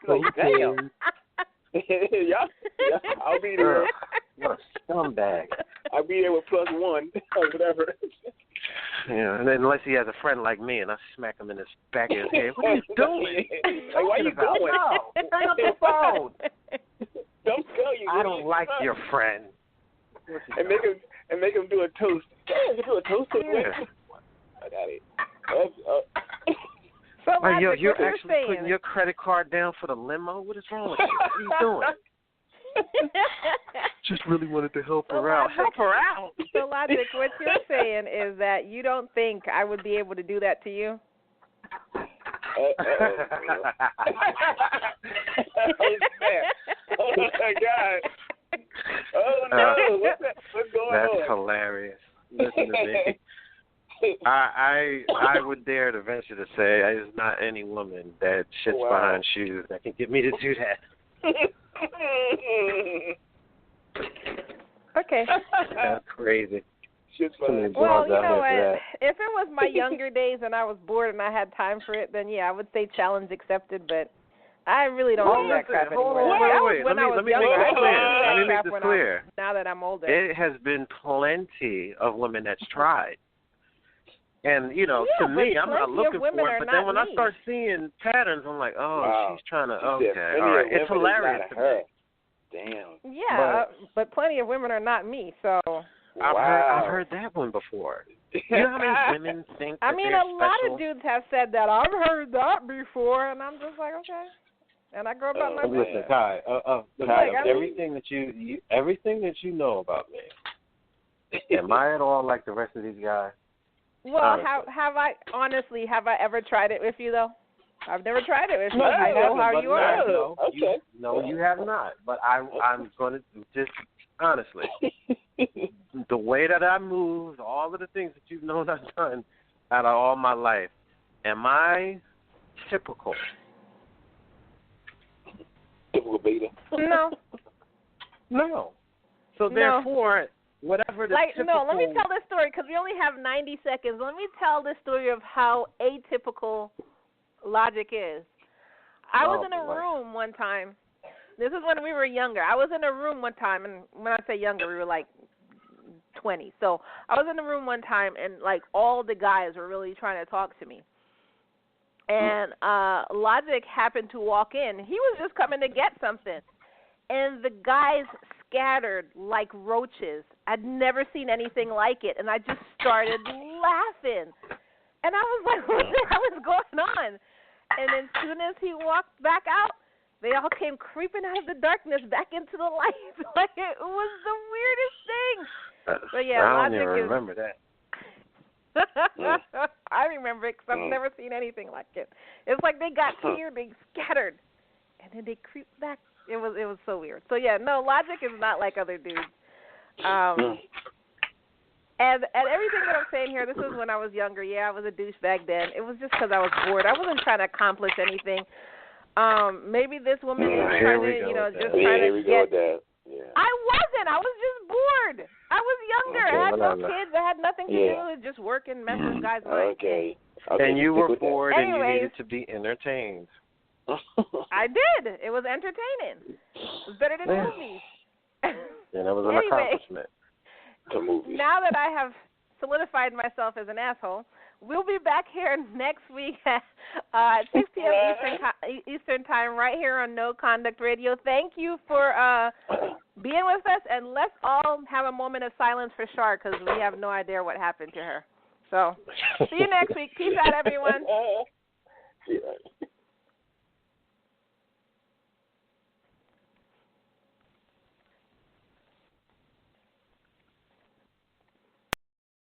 good. Damn. I'll be there. What a scumbag. I'll be there with +1 or whatever. Yeah, and then unless he has a friend like me, and I smack him in his back of his head. What are you doing? Like, why are you going? No, hang up the phone. Don't go. I don't like your friend. And make him do a toast. Yeah, do a toast to the I got it. So Logic, you're actually putting your credit card down for the limo? What is wrong with you? What are you doing? Just really wanted to help her out. Help her out. So, Logic, what you're saying is that you don't think I would be able to do that to you? Oh, my God. Oh, no. What's going on? That's hilarious. Listen to me. I would dare to venture to say there's not any woman that shits behind shoes that can get me to do that. Okay. That's crazy. Well, you know what? If it was my younger days and I was bored and I had time for it, then I would say challenge accepted, but I really don't do that crap anymore. Wait. Let me make this clear. Now that I'm older. It has been plenty of women that's tried. And, to me, I'm not looking for it. But then when I start seeing patterns, I'm like, she's trying to, okay, all right. It's hilarious to me. Damn. Yeah, but plenty of women are not me, so. I've heard that one before. You know how many women think that they're a lot special? of dudes have said that. I've heard that before, and I'm just like, okay. And I go about my business. Listen, Kai, everything that you know about me, am I at all like the rest of these guys? Well, have I ever tried it with you, though? I've never tried it with you. I know how you are. No, you have not. But I'm going to just, honestly, the way that I move, all of the things that you've known I've done out of all my life, am I typical? Typical beta? No. So therefore, whatever the typical... let me tell this story because we only have 90 seconds. Let me tell the story of how atypical Logic is. I was in a room one time. This is when we were younger. I was in a room one time, and when I say younger, we were like 20. So I was in a room one time, and like all the guys were really trying to talk to me. And Logic happened to walk in. He was just coming to get something. And the guys scattered like roaches. I'd never seen anything like it, and I just started laughing. And I was like, what the hell is going on? And as soon as he walked back out, they all came creeping out of the darkness back into the light. Like, it was the weirdest thing. But yeah, I don't even remember that. I remember it because I've never seen anything like it. It's like they got here, they scattered, and then they creeped back. It was so weird. So yeah, no, Logic is not like other dudes. And everything that I'm saying here, this is when I was younger. Yeah, I was a douchebag then. It was just because I was bored. I wasn't trying to accomplish anything. Maybe this woman was trying to, just trying to get. Yeah. I wasn't. I was just bored. I was younger. I had no kids. I had nothing to do. It was just work and mess with guys' minds. Okay. And you were bored and you needed to be entertained. I did. It was entertaining. It was better than movies. And it was an accomplishment. The movies. Now that I have solidified myself as an asshole, we'll be back here next week at 6 p.m. Eastern Time right here on No Conduct Radio. Thank you for being with us, and let's all have a moment of silence for Shar because we have no idea what happened to her. So see you next week. Peace out, everyone.